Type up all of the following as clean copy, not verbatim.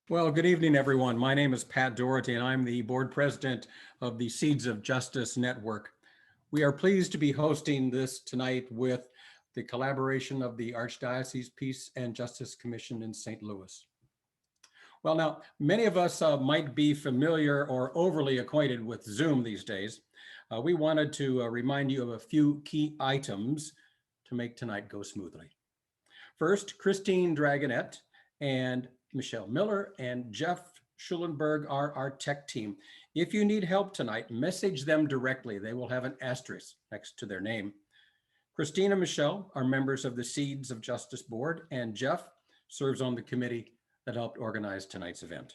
Well, good evening, everyone. My name is Pat Dougherty, and I'm the board president of the Seeds of Justice Network. We are pleased to be hosting this tonight with the collaboration of the Archdiocese Peace and Justice Commission in St. Louis. Well, now, many of us might be familiar or overly acquainted with Zoom these days. We wanted to remind you of a few key items to make tonight go smoothly. First, Christine Dragonette and Michelle Miller and Jeff Schulenberg are our tech team. If you need help tonight, message them directly. They will have an asterisk next to their name. Christine and Michelle are members of the Seeds of Justice Board, and Jeff serves on the committee that helped organize tonight's event.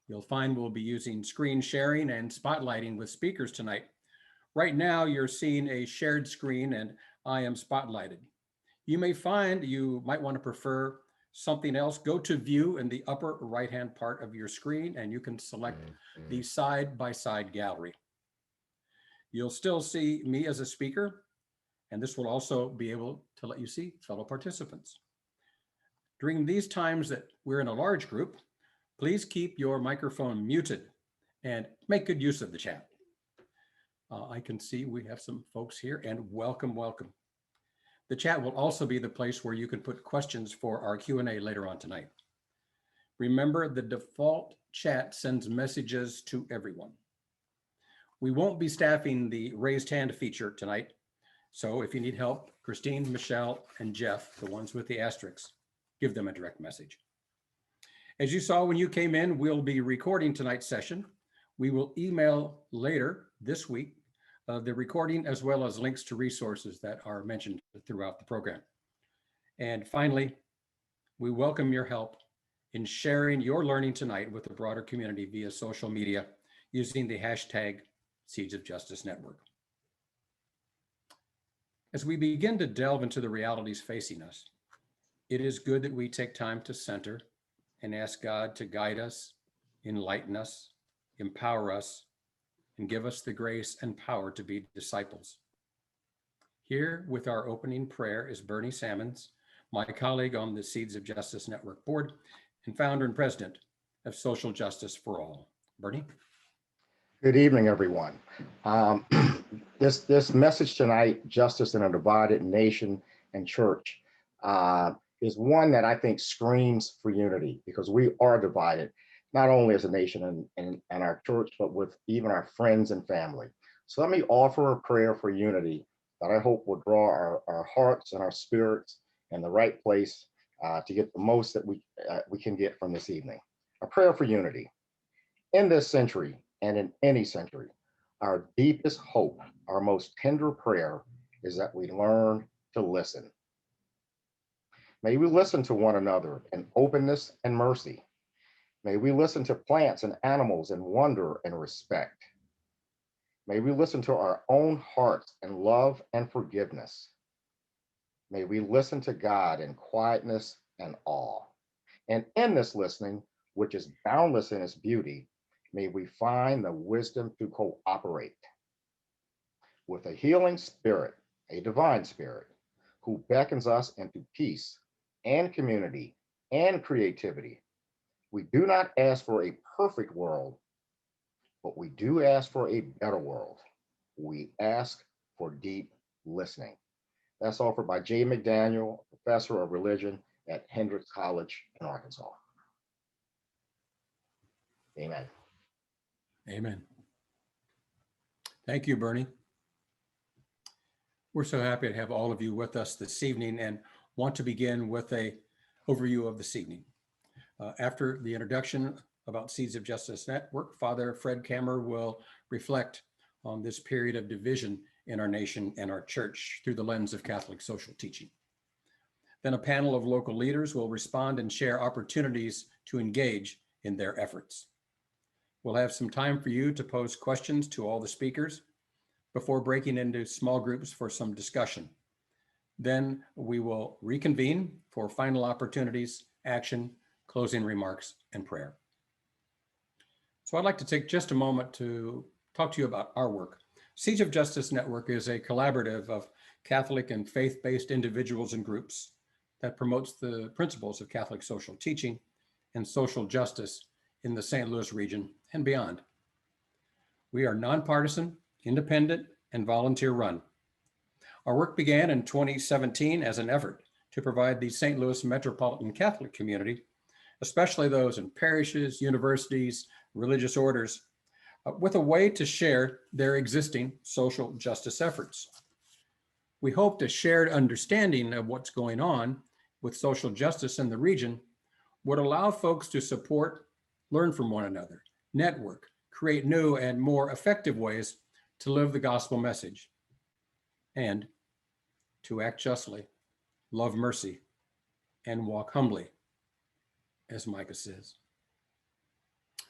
You'll find we'll be using screen sharing and spotlighting with speakers tonight. Right now, you're seeing a shared screen and I am spotlighted. You may find you might want to prefer something else. Go to view in the upper right-hand part of your screen and you can select the side-by-side gallery. You'll still see me as a speaker, and this will also be able to let you see fellow participants. During these times that we're in a large group, please keep your microphone muted and make good use of the chat. I can see we have some folks here, and welcome. The chat will also be the place where you can put questions for our Q&A later on tonight. Remember, the default chat sends messages to everyone. We won't be staffing the raised hand feature tonight, so if you need help, Christine, Michelle, and Jeff, the ones with the asterisks, give them a direct message. As you saw when you came in, we'll be recording tonight's session. We will email later this week the recording as well as links to resources that are mentioned throughout the program. And finally, we welcome your help in sharing your learning tonight with the broader community via social media using the hashtag Seeds of Justice Network. As we begin to delve into the realities facing us, it is good that we take time to center and ask God to guide us, enlighten us, empower us, and give us the grace and power to be disciples. Here with our opening prayer is Bernie Sammons, my colleague on the Seeds of Justice Network board and founder and president of Social Justice for All. Bernie? Good evening, everyone. This message tonight, Justice in a Divided Nation and Church, is one that I think screams for unity because we are divided, not only as a nation and our church, but with even our friends and family. So let me offer a prayer for unity that I hope will draw our hearts and our spirits in the right place to get the most that we can get from this evening. A prayer for unity. In this century and in any century, our deepest hope, our most tender prayer is that we learn to listen. May we listen to one another in openness and mercy. May we listen to plants and animals in wonder and respect. May we listen to our own hearts in love and forgiveness. May we listen to God in quietness and awe. And in this listening, which is boundless in its beauty, may we find the wisdom to cooperate with a healing spirit, a divine spirit, who beckons us into peace and community and creativity. We do not ask for a perfect world, but we do ask for a better world. We ask for deep listening. That's offered by Jay McDaniel, professor of religion at Hendrix College in Arkansas. Amen. Amen. Thank you, Bernie. We're so happy to have all of you with us this evening and want to begin with an overview of this evening. After the introduction about Seeds of Justice Network, Father Fred Kammer will reflect on this period of division in our nation and our church through the lens of Catholic social teaching. Then a panel of local leaders will respond and share opportunities to engage in their efforts. We'll have some time for you to pose questions to all the speakers before breaking into small groups for some discussion. Then we will reconvene for final opportunities, action, closing remarks, and prayer. So I'd like to take just a moment to talk to you about our work. Seeds of Justice Network is a collaborative of Catholic and faith-based individuals and groups that promotes the principles of Catholic social teaching and social justice in the St. Louis region and beyond. We are nonpartisan, independent, and volunteer run. Our work began in 2017 as an effort to provide the St. Louis metropolitan Catholic community, especially those in parishes, universities, religious orders, with a way to share their existing social justice efforts. We hoped a shared understanding of what's going on with social justice in the region would allow folks to support, learn from one another, network, create new and more effective ways to live the gospel message, and to act justly, love mercy, and walk humbly, as Micah says.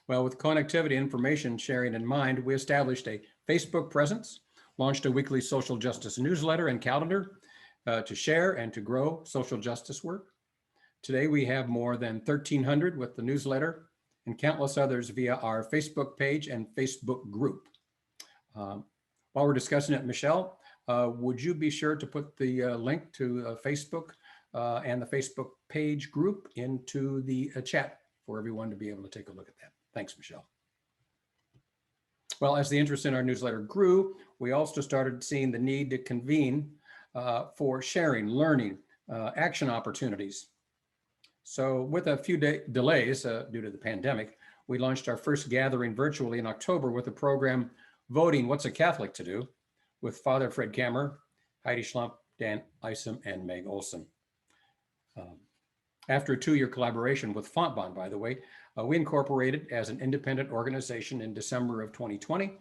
Well, with connectivity information sharing in mind, we established a Facebook presence, launched a weekly social justice newsletter and calendar to share and to grow social justice work. Today, we have more than 1,300 with the newsletter and countless others via our Facebook page and Facebook group. While we're discussing it, Michelle, would you be sure to put the link to Facebook and the Facebook page group into the chat for everyone to be able to take a look at that? Thanks, Michelle. Well, as the interest in our newsletter grew, we also started seeing the need to convene for sharing, learning, action opportunities. So with a few delays due to the pandemic, we launched our first gathering virtually in October with the program Voting What's a Catholic to Do with Father Fred Kammer, Heidi Schlump, Dan Isom, and Meg Olson. After a 2-year collaboration with Fontbonne, by the way, we incorporated as an independent organization in December of 2020,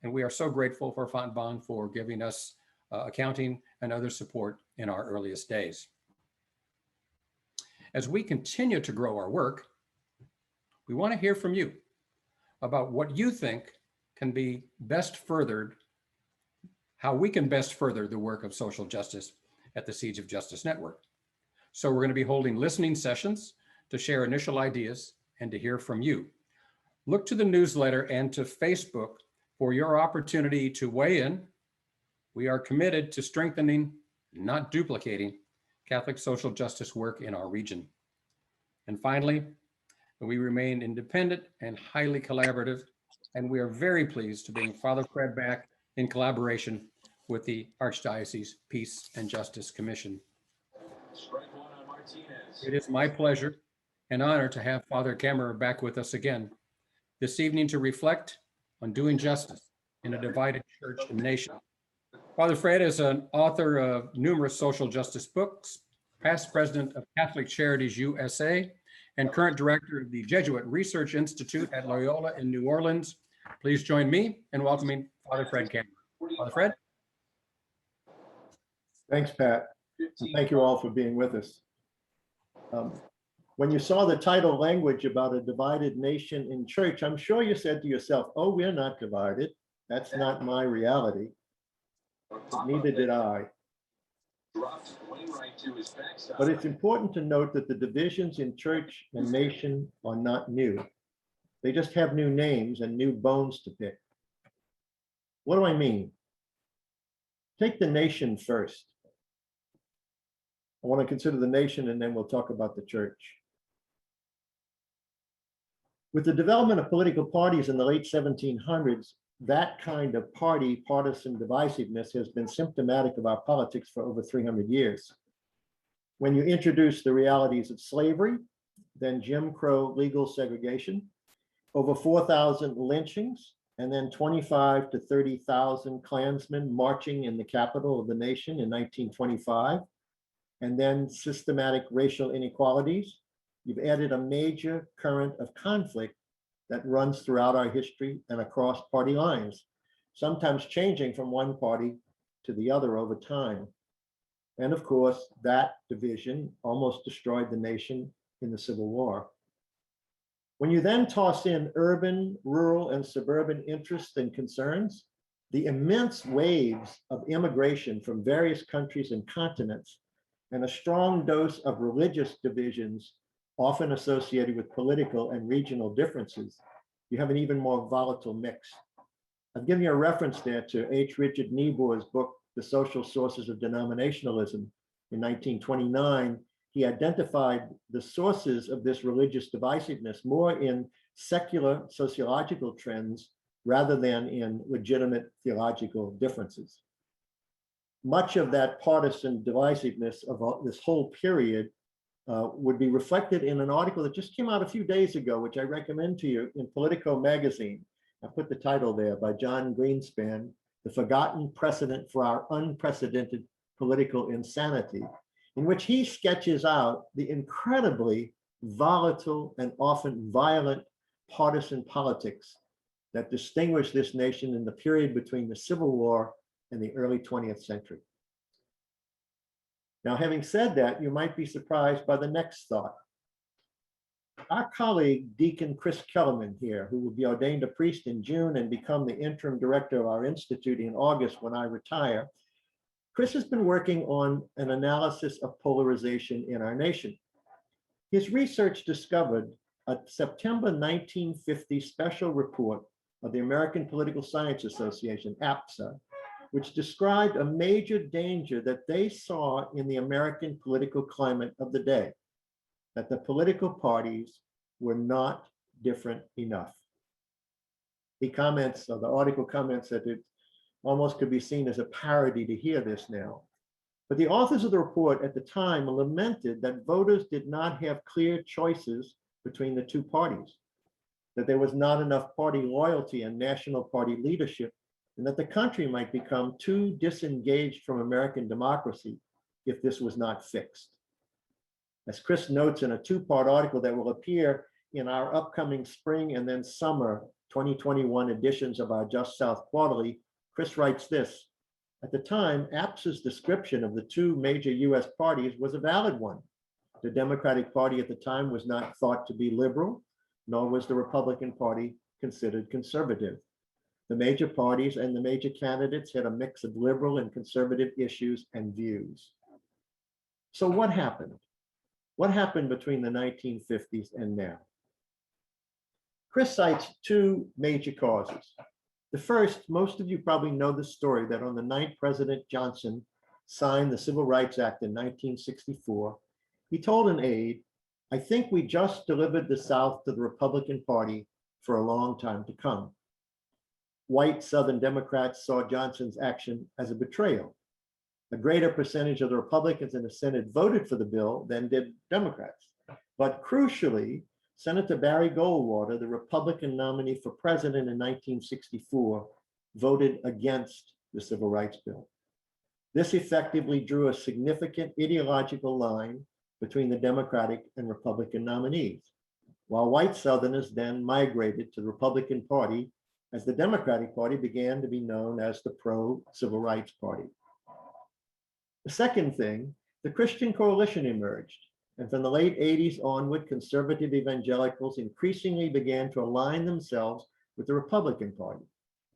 and we are so grateful for Fontbonne for giving us accounting and other support in our earliest days. As we continue to grow our work, we want to hear from you about what you think can be best furthered, how we can best further the work of social justice at the Seeds of Justice Network. So we're going to be holding listening sessions to share initial ideas and to hear from you. Look to the newsletter and to Facebook for your opportunity to weigh in. We are committed to strengthening, not duplicating, Catholic social justice work in our region. And finally, we remain independent and highly collaborative, and we are very pleased to bring Father Fred back in collaboration with the Archdiocese Peace and Justice Commission. It is my pleasure and honor to have Father Kammer back with us again this evening to reflect on doing justice in a divided church and nation. Father Fred is an author of numerous social justice books, past president of Catholic Charities USA, and current director of the Jesuit Research Institute at Loyola in New Orleans. Please join me in welcoming Father Fred Kammer. Father Fred? Thanks, Pat. And thank you all for being with us. When you saw the title language about a divided nation in church, I'm sure you said to yourself, oh, we're not divided. That's not my reality. But neither did I. But it's important to note that the divisions in church and nation are not new. They just have new names and new bones to pick. What do I mean? Take the nation first. I want to consider the nation, and then we'll talk about the church. With the development of political parties in the late 1700s, that kind of partisan divisiveness has been symptomatic of our politics for over 300 years. When you introduce the realities of slavery, then Jim Crow legal segregation, over 4,000 lynchings, and then 25 to 30,000 Klansmen marching in the capital of the nation in 1925, and then systematic racial inequalities, you've added a major current of conflict that runs throughout our history and across party lines, sometimes changing from one party to the other over time. And of course, that division almost destroyed the nation in the Civil War. When you then toss in urban, rural, and suburban interests and concerns, the immense waves of immigration from various countries and continents, and a strong dose of religious divisions, often associated with political and regional differences, you have an even more volatile mix. I've given you a reference there to H. Richard Niebuhr's book, The Social Sources of Denominationalism, in 1929, he identified the sources of this religious divisiveness more in secular sociological trends rather than in legitimate theological differences. Much of that partisan divisiveness of this whole period would be reflected in an article that just came out a few days ago, which I recommend to you in Politico magazine. I put the title there by John Greenspan, The Forgotten Precedent for Our Unprecedented Political Insanity, in which he sketches out the incredibly volatile and often violent partisan politics that distinguished this nation in the period between the Civil War and the early 20th century. Now, having said that, you might be surprised by the next thought. Our colleague, Deacon Chris Kellerman here, who will be ordained a priest in June and become the interim director of our institute in August when I retire, Chris has been working on an analysis of polarization in our nation. His research discovered a September 1950 special report of the American Political Science Association, APSA, which described a major danger that they saw in the American political climate of the day, that the political parties were not different enough. He comments, or the article comments, that it almost could be seen as a parody to hear this now. But the authors of the report at the time lamented that voters did not have clear choices between the two parties, that there was not enough party loyalty and national party leadership, and that the country might become too disengaged from American democracy if this was not fixed. As Chris notes in a two-part article that will appear in our upcoming spring and then summer 2021 editions of our Just South Quarterly, Chris writes this: at the time, APSA's description of the two major US parties was a valid one. The Democratic Party at the time was not thought to be liberal, nor was the Republican Party considered conservative. The major parties and the major candidates had a mix of liberal and conservative issues and views. So what happened? What happened between the 1950s and now? Chris cites two major causes. The first, most of you probably know the story that on the night President Johnson signed the Civil Rights Act in 1964, he told an aide, "I think we just delivered the South to the Republican Party for a long time to come." White Southern Democrats saw Johnson's action as a betrayal. A greater percentage of the Republicans in the Senate voted for the bill than did Democrats. But crucially, Senator Barry Goldwater, the Republican nominee for president in 1964, voted against the Civil Rights Bill. This effectively drew a significant ideological line between the Democratic and Republican nominees, while white Southerners then migrated to the Republican Party as the Democratic Party began to be known as the pro-Civil Rights Party. The second thing, the Christian coalition emerged, and from the late 80s onward, conservative evangelicals increasingly began to align themselves with the Republican Party,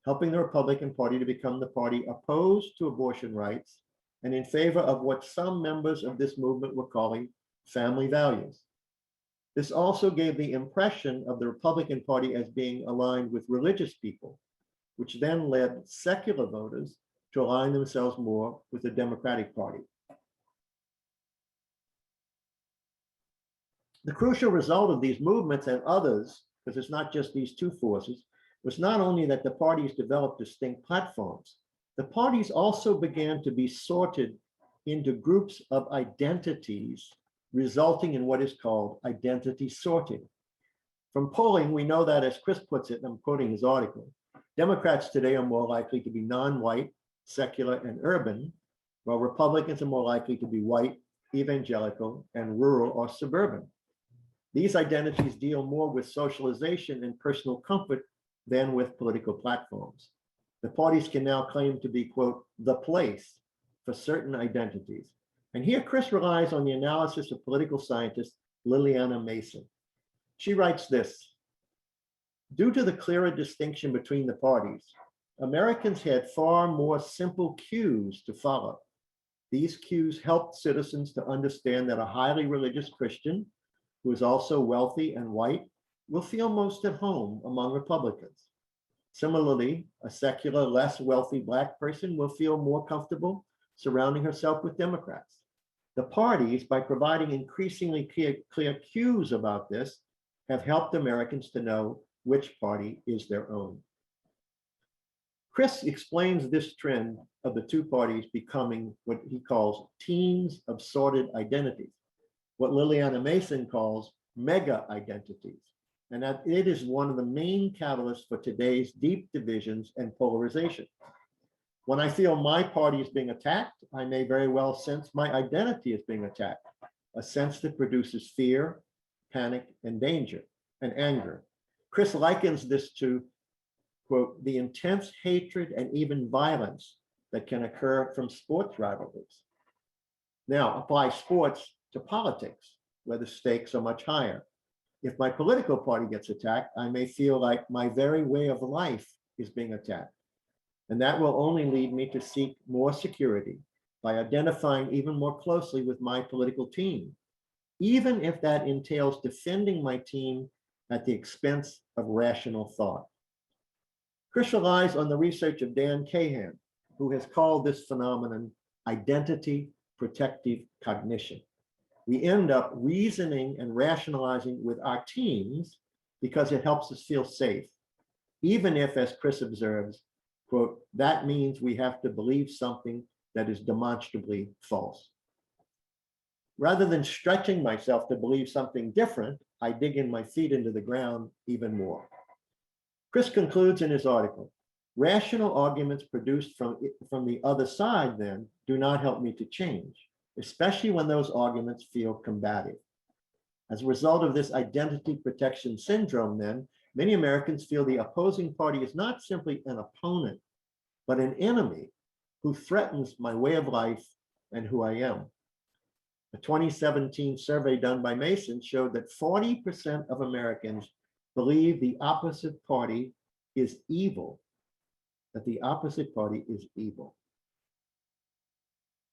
helping the Republican Party to become the party opposed to abortion rights and in favor of what some members of this movement were calling family values. This also gave the impression of the Republican Party as being aligned with religious people, which then led secular voters to align themselves more with the Democratic Party. The crucial result of these movements and others, because it's not just these two forces, was not only that the parties developed distinct platforms, the parties also began to be sorted into groups of identities, resulting in what is called identity sorting. From polling, we know that, as Chris puts it, and I'm quoting his article, Democrats today are more likely to be non-white, secular, and urban, while Republicans are more likely to be white, evangelical, and rural or suburban. These identities deal more with socialization and personal comfort than with political platforms. The parties can now claim to be, quote, the place for certain identities. And here Chris relies on the analysis of political scientist Liliana Mason. She writes this: due to the clearer distinction between the parties, Americans had far more simple cues to follow. These cues helped citizens to understand that a highly religious Christian, who is also wealthy and white, will feel most at home among Republicans. Similarly, a secular, less wealthy Black person will feel more comfortable surrounding herself with Democrats. The parties, by providing increasingly clear cues about this, have helped Americans to know which party is their own. Chris explains this trend of the two parties becoming what he calls teams of sorted identities, what Liliana Mason calls mega identities, and that it is one of the main catalysts for today's deep divisions and polarization. When I feel my party is being attacked, I may very well sense my identity is being attacked, a sense that produces fear, panic, and danger, and anger. Chris likens this to, quote, the intense hatred and even violence that can occur from sports rivalries. Now, apply sports to politics, where the stakes are much higher. If my political party gets attacked, I may feel like my very way of life is being attacked. And that will only lead me to seek more security by identifying even more closely with my political team, even if that entails defending my team at the expense of rational thought. Chris relies on the research of Dan Cahan, who has called this phenomenon identity protective cognition. We end up reasoning and rationalizing with our teams because it helps us feel safe, even if, as Chris observes, quote, that means we have to believe something that is demonstrably false. Rather than stretching myself to believe something different, I dig in my feet into the ground even more. Chris concludes in his article, rational arguments produced from the other side then do not help me to change, especially when those arguments feel combative. As a result of this identity protection syndrome then, many Americans feel the opposing party is not simply an opponent, but an enemy who threatens my way of life and who I am. A 2017 survey done by Mason showed that 40% of Americans believe the opposite party is evil, that the opposite party is evil.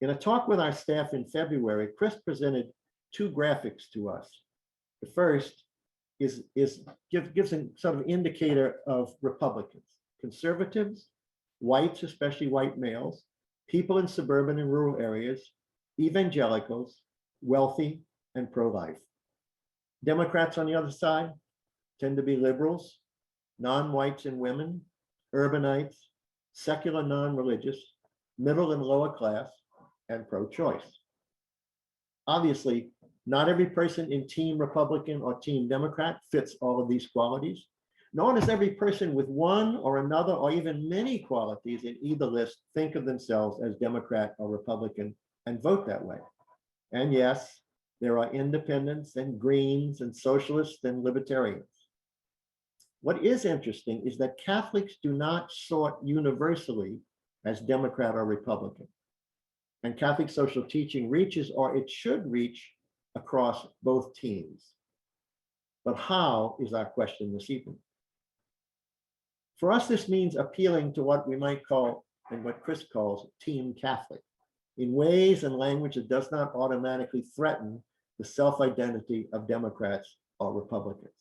In a talk with our staff in February, Chris presented two graphics to us. The first gives a sort of indicator of Republicans, conservatives, whites, especially white males, people in suburban and rural areas, evangelicals, wealthy, and pro-life. Democrats on the other side tend to be liberals, non-whites and women, urbanites, secular non-religious, middle and lower class, and pro-choice. Obviously, not every person in Team Republican or Team Democrat fits all of these qualities, nor does every person with one or another or even many qualities in either list think of themselves as Democrat or Republican and vote that way. And yes, there are independents and Greens and socialists and libertarians. What is interesting is that Catholics do not sort universally as Democrat or Republican. And Catholic social teaching reaches, or it should reach, across both teams. But how is our question this evening? For us, this means appealing to what we might call, and what Chris calls, Team Catholic, in ways and language that does not automatically threaten the self-identity of Democrats or Republicans.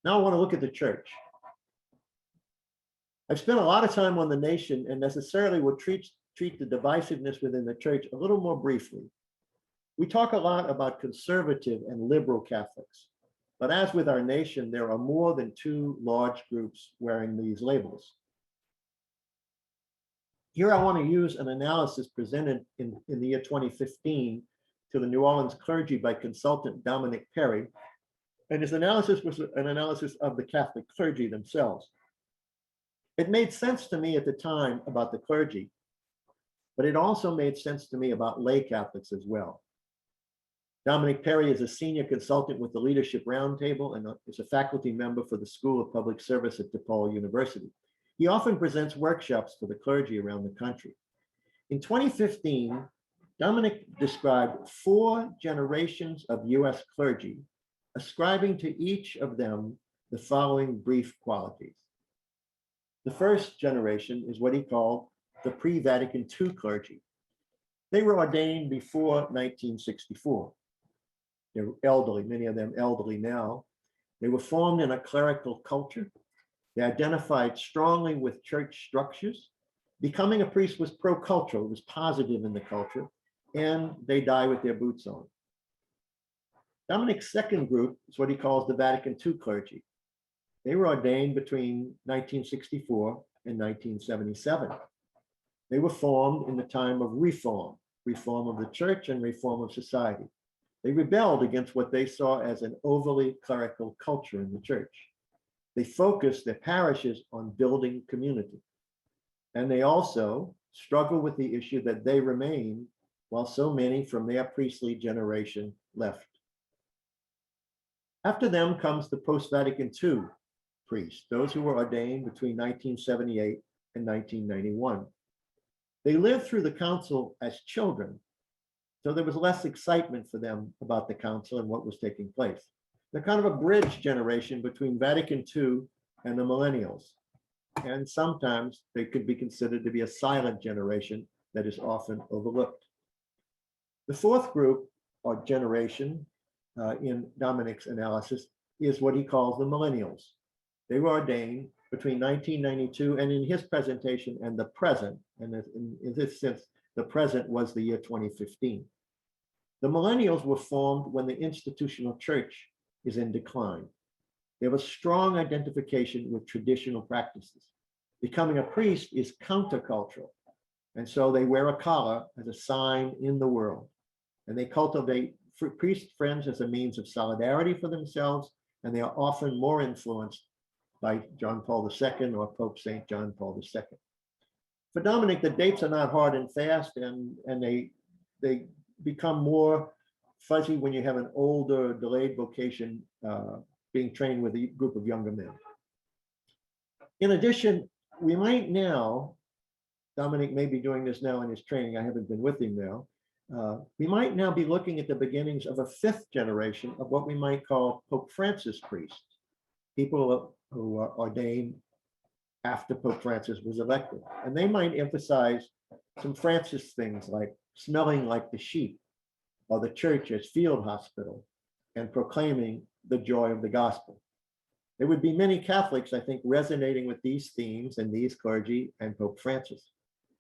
Now I want to look at the church. I've spent a lot of time on the nation and necessarily will treat the divisiveness within the church a little more briefly. We talk a lot about conservative and liberal Catholics, but as with our nation, there are more than two large groups wearing these labels. Here I want to use an analysis presented in the year 2015 to the New Orleans clergy by consultant Dominic Perry, and his analysis was an analysis of the Catholic clergy themselves. It made sense to me at the time about the clergy, but it also made sense to me about lay Catholics as well. Dominic Perry is a senior consultant with the Leadership Roundtable and is a faculty member for the School of Public Service at DePaul University. He often presents workshops for the clergy around the country. In 2015, Dominic described 4 generations of US clergy, ascribing to each of them the following brief qualities. The first generation is what he called the Pre-Vatican II clergy. They were ordained before 1964. They're elderly, many of them elderly now. They were formed in a clerical culture. They identified strongly with church structures. Becoming a priest was pro-cultural, it was positive in the culture. and they die with their boots on. Dominic's second group is what he calls the Vatican II clergy. They were ordained between 1964 and 1977. They were formed in the time of reform of the church and reform of society. They rebelled against what they saw as an overly clerical culture in the church. They focused their parishes on building community. And they also struggle with the issue that they remain while so many from their priestly generation left. After them comes the post-Vatican II priests, those who were ordained between 1978 and 1991. They lived through the council as children, so there was less excitement for them about the council and what was taking place. They're kind of a bridge generation between Vatican II and the Millennials. And sometimes they could be considered to be a silent generation that is often overlooked. The fourth group or generation in Dominic's analysis is what he calls the Millennials. They were ordained between 1992 and in his presentation and the present, and in this sense, the present was the year 2015. The Millennials were formed when the institutional church is in decline. They have a strong identification with traditional practices. Becoming a priest is countercultural, and so they wear a collar as a sign in the world. And they cultivate priest friends as a means of solidarity for themselves, and they are often more influenced by John Paul II or Pope St. John Paul II. For Dominic, the dates are not hard and fast, and they become more fuzzy when you have an older, delayed vocation being trained with a group of younger men. In addition, we might now, Dominic may be doing this now in his training, I haven't been with him now, we might now be looking at the beginnings of a fifth generation of what we might call Pope Francis priests, people who are ordained after Pope Francis was elected. And they might emphasize some Francis things like smelling like the sheep, or the church as field hospital, and proclaiming the joy of the gospel. There would be many Catholics, I think, resonating with these themes and these clergy and Pope Francis.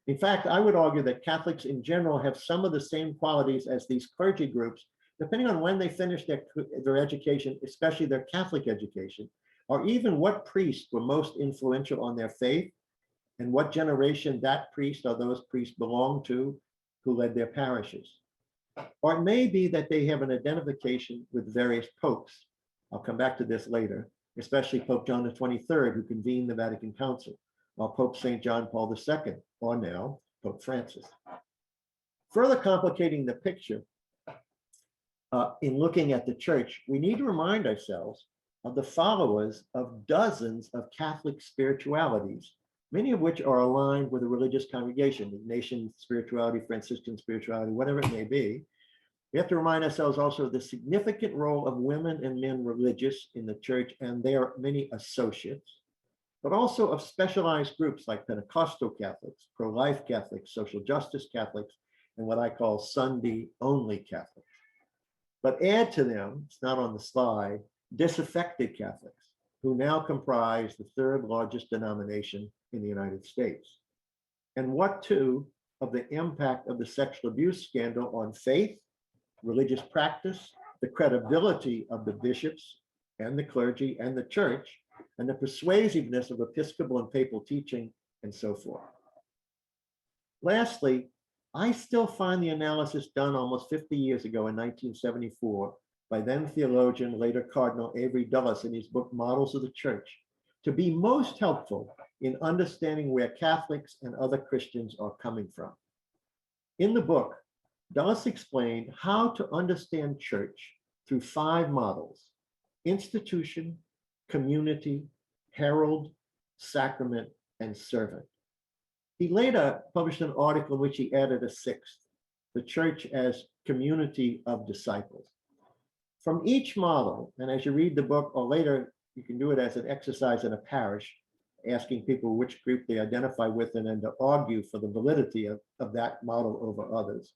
In fact, I would argue that Catholics in general have some of the same qualities as these clergy groups, depending on when they finish their education, especially their Catholic education, or even what priests were most influential on their faith and what generation that priest or those priests belonged to who led their parishes. Or it may be that they have an identification with various popes. I'll come back to this later, especially Pope John the 23rd, who convened the Vatican Council, or Pope St. John Paul II, or now Pope Francis. Further complicating the picture, in looking at the church, we need to remind ourselves of the followers of dozens of Catholic spiritualities, many of which are aligned with a religious congregation, Ignatian spirituality, Franciscan spirituality, whatever it may be. We have to remind ourselves also of the significant role of women and men religious in the church and their many associates, but also of specialized groups like Pentecostal Catholics, pro-life Catholics, social justice Catholics, and what I call Sunday-only Catholics. But add to them, it's not on the slide, disaffected Catholics, who now comprise the third largest denomination in the United States. And what too of the impact of the sexual abuse scandal on faith, religious practice, the credibility of the bishops and the clergy and the church, and the persuasiveness of episcopal and papal teaching, and so forth. Lastly, I still find the analysis done almost 50 years ago in 1974 by then theologian, later Cardinal Avery Dulles in his book Models of the Church, to be most helpful in understanding where Catholics and other Christians are coming from. In the book, Dulles explained how to understand church through 5 models: institution, community, herald, sacrament, and servant. He later published an article in which he added a 6th, the church as community of disciples. From each model, and as you read the book, or later you can do it as an exercise in a parish, asking people which group they identify with and then to argue for the validity of that model over others.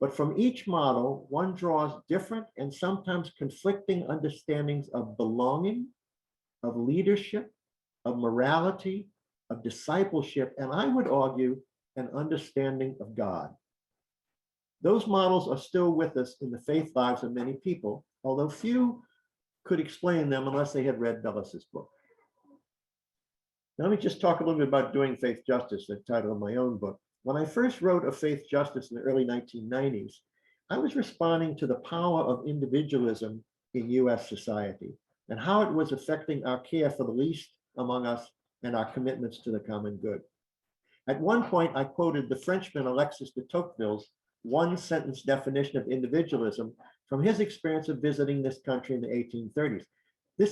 But from each model, one draws different and sometimes conflicting understandings of belonging, of leadership, of morality, of discipleship, and I would argue an understanding of God. Those models are still with us in the faith lives of many people, although few could explain them unless they had read Dulles' book. Now, let me just talk a little bit about Doing Faith Justice, the title of my own book. When I first wrote of faith justice in the early 1990s, I was responding to the power of individualism in US society and how it was affecting our care for the least among us and our commitments to the common good. At one point, I quoted the Frenchman Alexis de Tocqueville's one-sentence definition of individualism from his experience of visiting this country in the 1830s.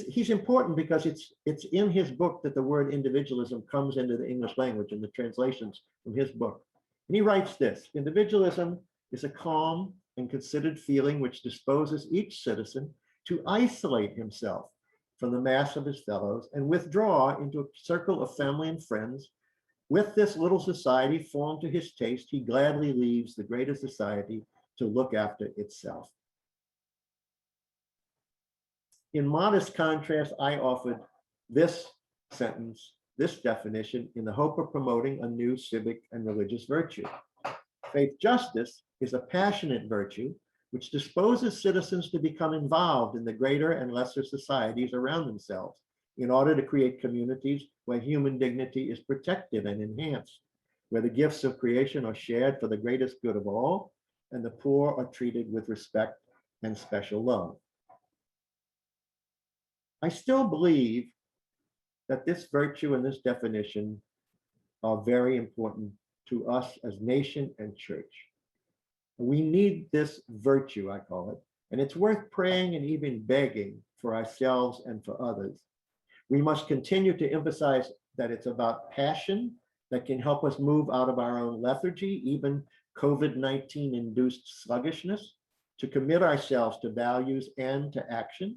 He's important because it's in his book that the word individualism comes into the English language in the translations from his book. And he writes this: individualism is a calm and considered feeling which disposes each citizen to isolate himself from the mass of his fellows and withdraw into a circle of family and friends. With this little society formed to his taste, he gladly leaves the greater society to look after itself. In modest contrast, I offered this sentence, this definition, in the hope of promoting a new civic and religious virtue. Faith justice is a passionate virtue which disposes citizens to become involved in the greater and lesser societies around themselves in order to create communities where human dignity is protected and enhanced, where the gifts of creation are shared for the greatest good of all, and the poor are treated with respect and special love. I still believe that this virtue and this definition are very important to us as nation and church. We need this virtue, I call it, and it's worth praying and even begging for ourselves and for others. We must continue to emphasize that it's about passion that can help us move out of our own lethargy, even COVID-19 induced sluggishness, to commit ourselves to values and to action.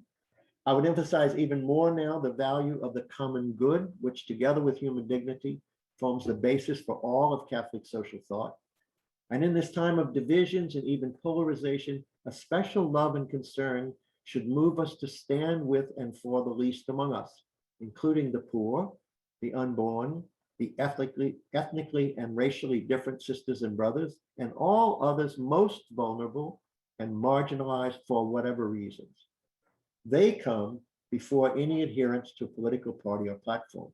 I would emphasize even more now the value of the common good, which together with human dignity forms the basis for all of Catholic social thought. And in this time of divisions and even polarization, a special love and concern should move us to stand with and for the least among us, including the poor, the unborn, the ethnically and racially different sisters and brothers, and all others most vulnerable and marginalized for whatever reasons. They come before any adherence to a political party or platform.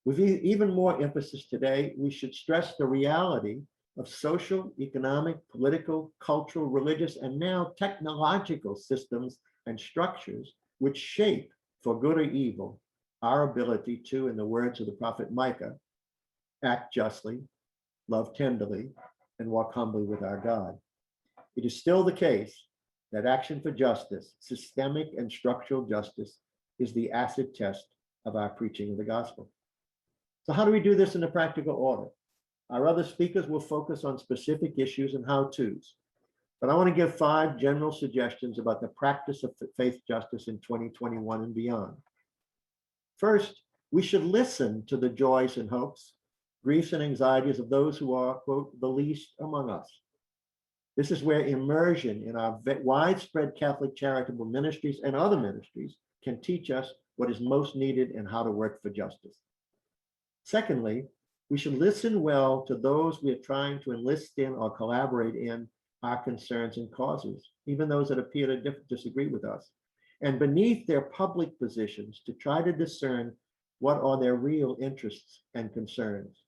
With even more emphasis today, we should stress the reality of social, economic, political, cultural, religious, and now technological systems and structures which shape, for good or evil, our ability to, in the words of the prophet Micah, act justly, love tenderly, and walk humbly with our God. It is still the case that action for justice, systemic and structural justice, is the acid test of our preaching of the gospel. So how do we do this in a practical order? Our other speakers will focus on specific issues and how-tos, but I want to give 5 general suggestions about the practice of faith justice in 2021 and beyond. First, we should listen to the joys and hopes, griefs and anxieties of those who are, quote, the least among us. This is where immersion in our widespread Catholic charitable ministries and other ministries can teach us what is most needed and how to work for justice. Secondly, we should listen well to those we are trying to enlist in or collaborate in our concerns and causes, even those that appear to disagree with us, and beneath their public positions to try to discern what are their real interests and concerns.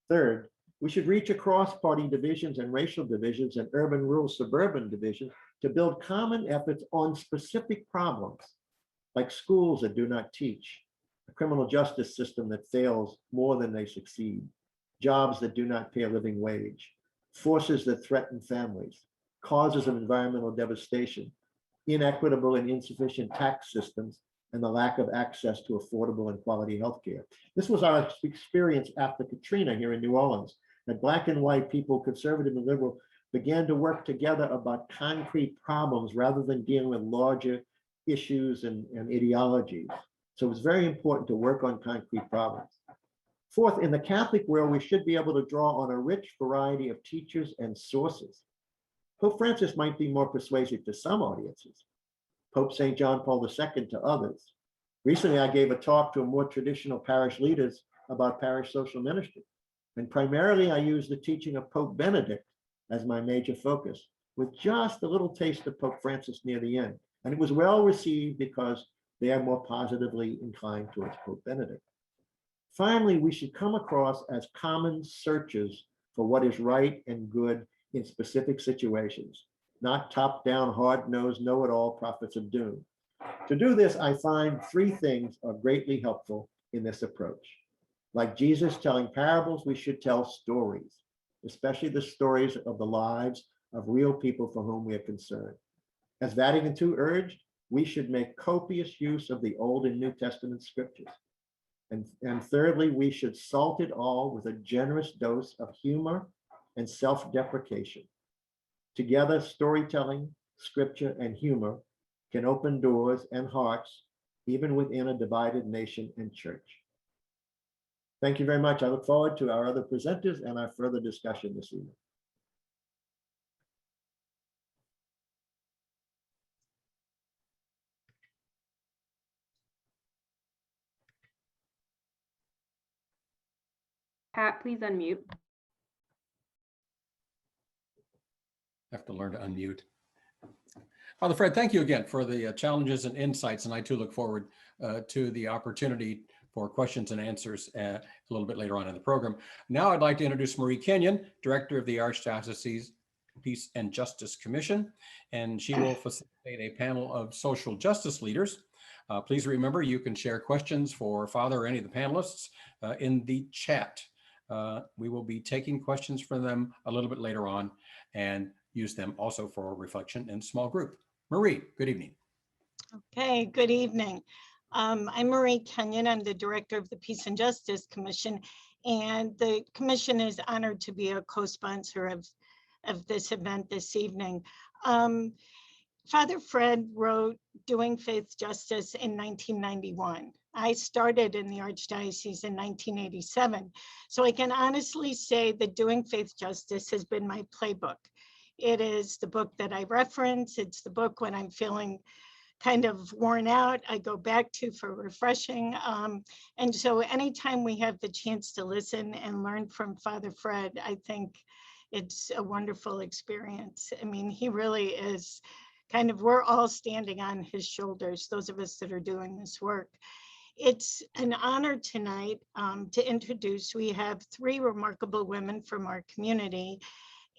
Third, we should reach across party divisions and racial divisions and urban, rural, suburban divisions to build common efforts on specific problems, like schools that do not teach, a criminal justice system that fails more than they succeed, jobs that do not pay a living wage, forces that threaten families, causes of environmental devastation, inequitable and insufficient tax systems, and the lack of access to affordable and quality healthcare. This was our experience after Katrina here in New Orleans, that Black and white people, conservative and liberal, began to work together about concrete problems rather than dealing with larger issues and ideologies. So it was very important to work on concrete problems. Fourth, in the Catholic world, we should be able to draw on a rich variety of teachers and sources. Pope Francis might be more persuasive to some audiences, Pope St. John Paul II to others. Recently, I gave a talk to more traditional parish leaders about parish social ministry. And primarily, I used the teaching of Pope Benedict as my major focus, with just a little taste of Pope Francis near the end. And it was well received because they are more positively inclined towards Pope Benedict. Finally, we should come across as common searchers for what is right and good in specific situations, not top-down, hard-nosed, know-it-all prophets of doom. To do this, I find three things are greatly helpful in this approach. Like Jesus telling parables, we should tell stories, especially the stories of the lives of real people for whom we are concerned. As Vatican II urged, we should make copious use of the Old and New Testament scriptures. And thirdly, we should salt it all with a generous dose of humor and self-deprecation. Together, storytelling, scripture, and humor can open doors and hearts, even within a divided nation and church. Thank you very much. I look forward to our other presenters and our further discussion this evening. Pat, please unmute. I have to learn to unmute. Father Fred, thank you again for the challenges and insights, and I too look forward to the opportunity for questions and answers a little bit later on in the program. Now I'd like to introduce Marie Kenyon, Director of the Archdiocese's Peace and Justice Commission, and she will facilitate a panel of social justice leaders. Please remember, you can share questions for Father or any of the panelists in the chat. We will be taking questions from them a little bit later on and use them also for reflection in small group. Marie, good evening. Okay, good evening. I'm Marie Kenyon. I'm the Director of the Peace and Justice Commission, and the Commission is honored to be a co-sponsor of this event this evening. Father Fred wrote Doing Faith Justice in 1991. I started in the Archdiocese in 1987. So I can honestly say that Doing Faith Justice has been my playbook. It is the book that I reference. It's the book when I'm feeling kind of worn out, I go back to for refreshing. And so anytime we have the chance to listen and learn from Father Fred, I think it's a wonderful experience. I mean, he really is kind of, we're all standing on his shoulders, those of us that are doing this work. It's an honor tonight to introduce, we have three remarkable women from our community,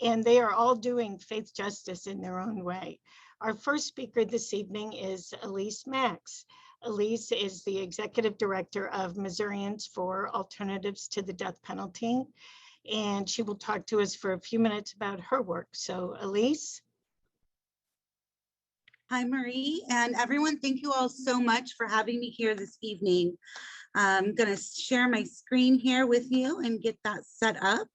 and they are all doing faith justice in their own way. Our first speaker this evening is Elyse Max. Elyse is the Executive Director of Missourians for Alternatives to the Death Penalty, and she will talk to us for a few minutes about her work. So Elyse. Hi, Marie, and everyone, thank you all so much for having me here this evening. I'm going to share my screen here with you and get that set up.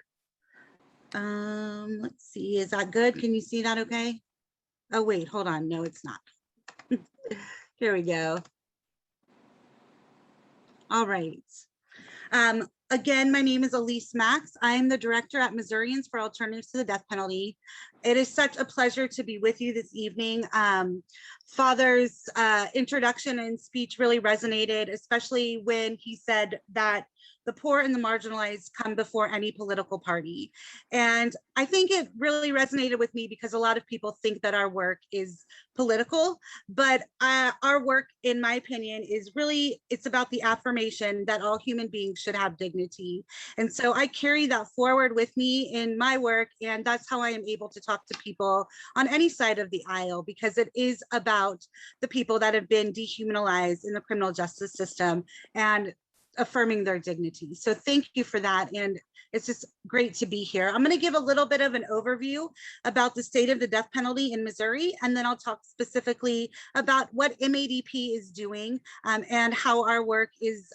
Let's see, is that good? Can you see that okay? Oh, wait, hold on. No, it's not. Here we go. All right. Again, my name is Elyse Max. I'm the director at Missourians for Alternatives to the Death Penalty. It is such a pleasure to be with you this evening. Father's introduction and speech really resonated, especially when he said that the poor and the marginalized come before any political party. And I think it really resonated with me because a lot of people think that our work is political, but our work, in my opinion, is really, it's about the affirmation that all human beings should have dignity. And so I carry that forward with me in my work, and that's how I am able to talk to people on any side of the aisle, because it is about the people that have been dehumanized in the criminal justice system and affirming their dignity. So thank you for that. And it's just great to be here. I'm going to give a little bit of an overview about the state of the death penalty in Missouri, and then I'll talk specifically about what MADP is doing and how our work is,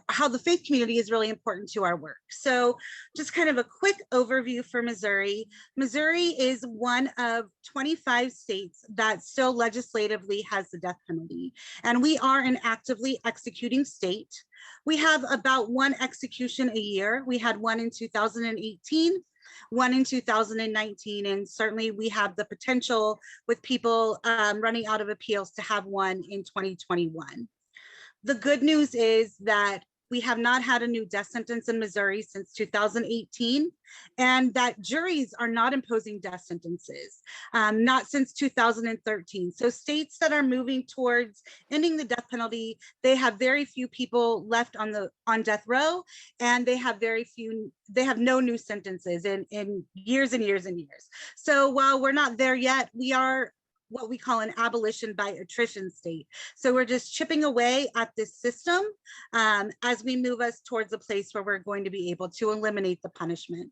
how the faith community is really important to our work. So just kind of a quick overview for Missouri. Missouri is one of 25 states that still legislatively has the death penalty, and we are an actively executing state. We have about one execution a year. We had one in 2018, one in 2019, and certainly we have the potential with people running out of appeals to have one in 2021. The good news is that we have not had a new death sentence in Missouri since 2018, and that juries are not imposing death sentences, not since 2013. So states that are moving towards ending the death penalty, they have very few people left on death row, and they have no new sentences in years and years and years. So while we're not there yet, we are what we call an abolition by attrition state. So we're just chipping away at this system as we move us towards a place where we're going to be able to eliminate the punishment.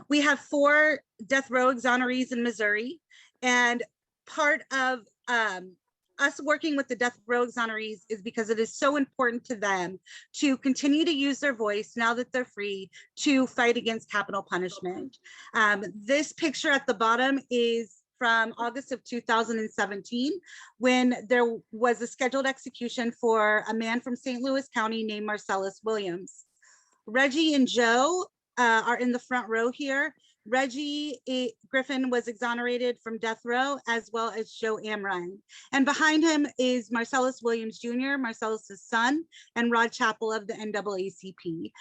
We have 4 death row exonerees in Missouri, and part of us working with the death row exonerees is because it is so important to them to continue to use their voice now that they're free to fight against capital punishment. This picture at the bottom is from August of 2017, when there was a scheduled execution for a man from St. Louis County named Marcellus Williams. Reggie and Joe are in the front row here. Reggie Griffin was exonerated from death row, as well as Joe Amrine. And behind him is Marcellus Williams Jr., Marcellus's son, and Rod Chappell of the NAACP.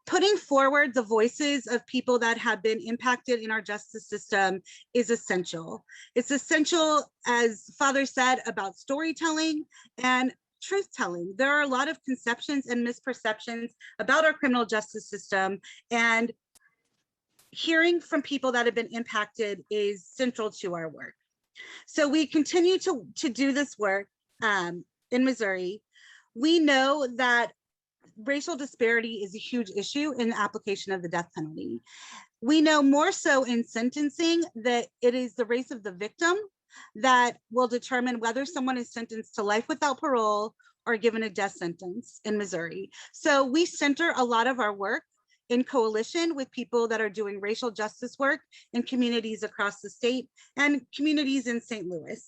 Putting forward the voices of people that have been impacted in our justice system is essential. It's essential, as Father said, about storytelling and truth telling. There are a lot of conceptions and misperceptions about our criminal justice system, and hearing from people that have been impacted is central to our work. So we continue to do this work in Missouri. We know that racial disparity is a huge issue in the application of the death penalty. We know more so in sentencing that it is the race of the victim that will determine whether someone is sentenced to life without parole or given a death sentence in Missouri. So we center a lot of our work in coalition with people that are doing racial justice work in communities across the state and communities in St. Louis.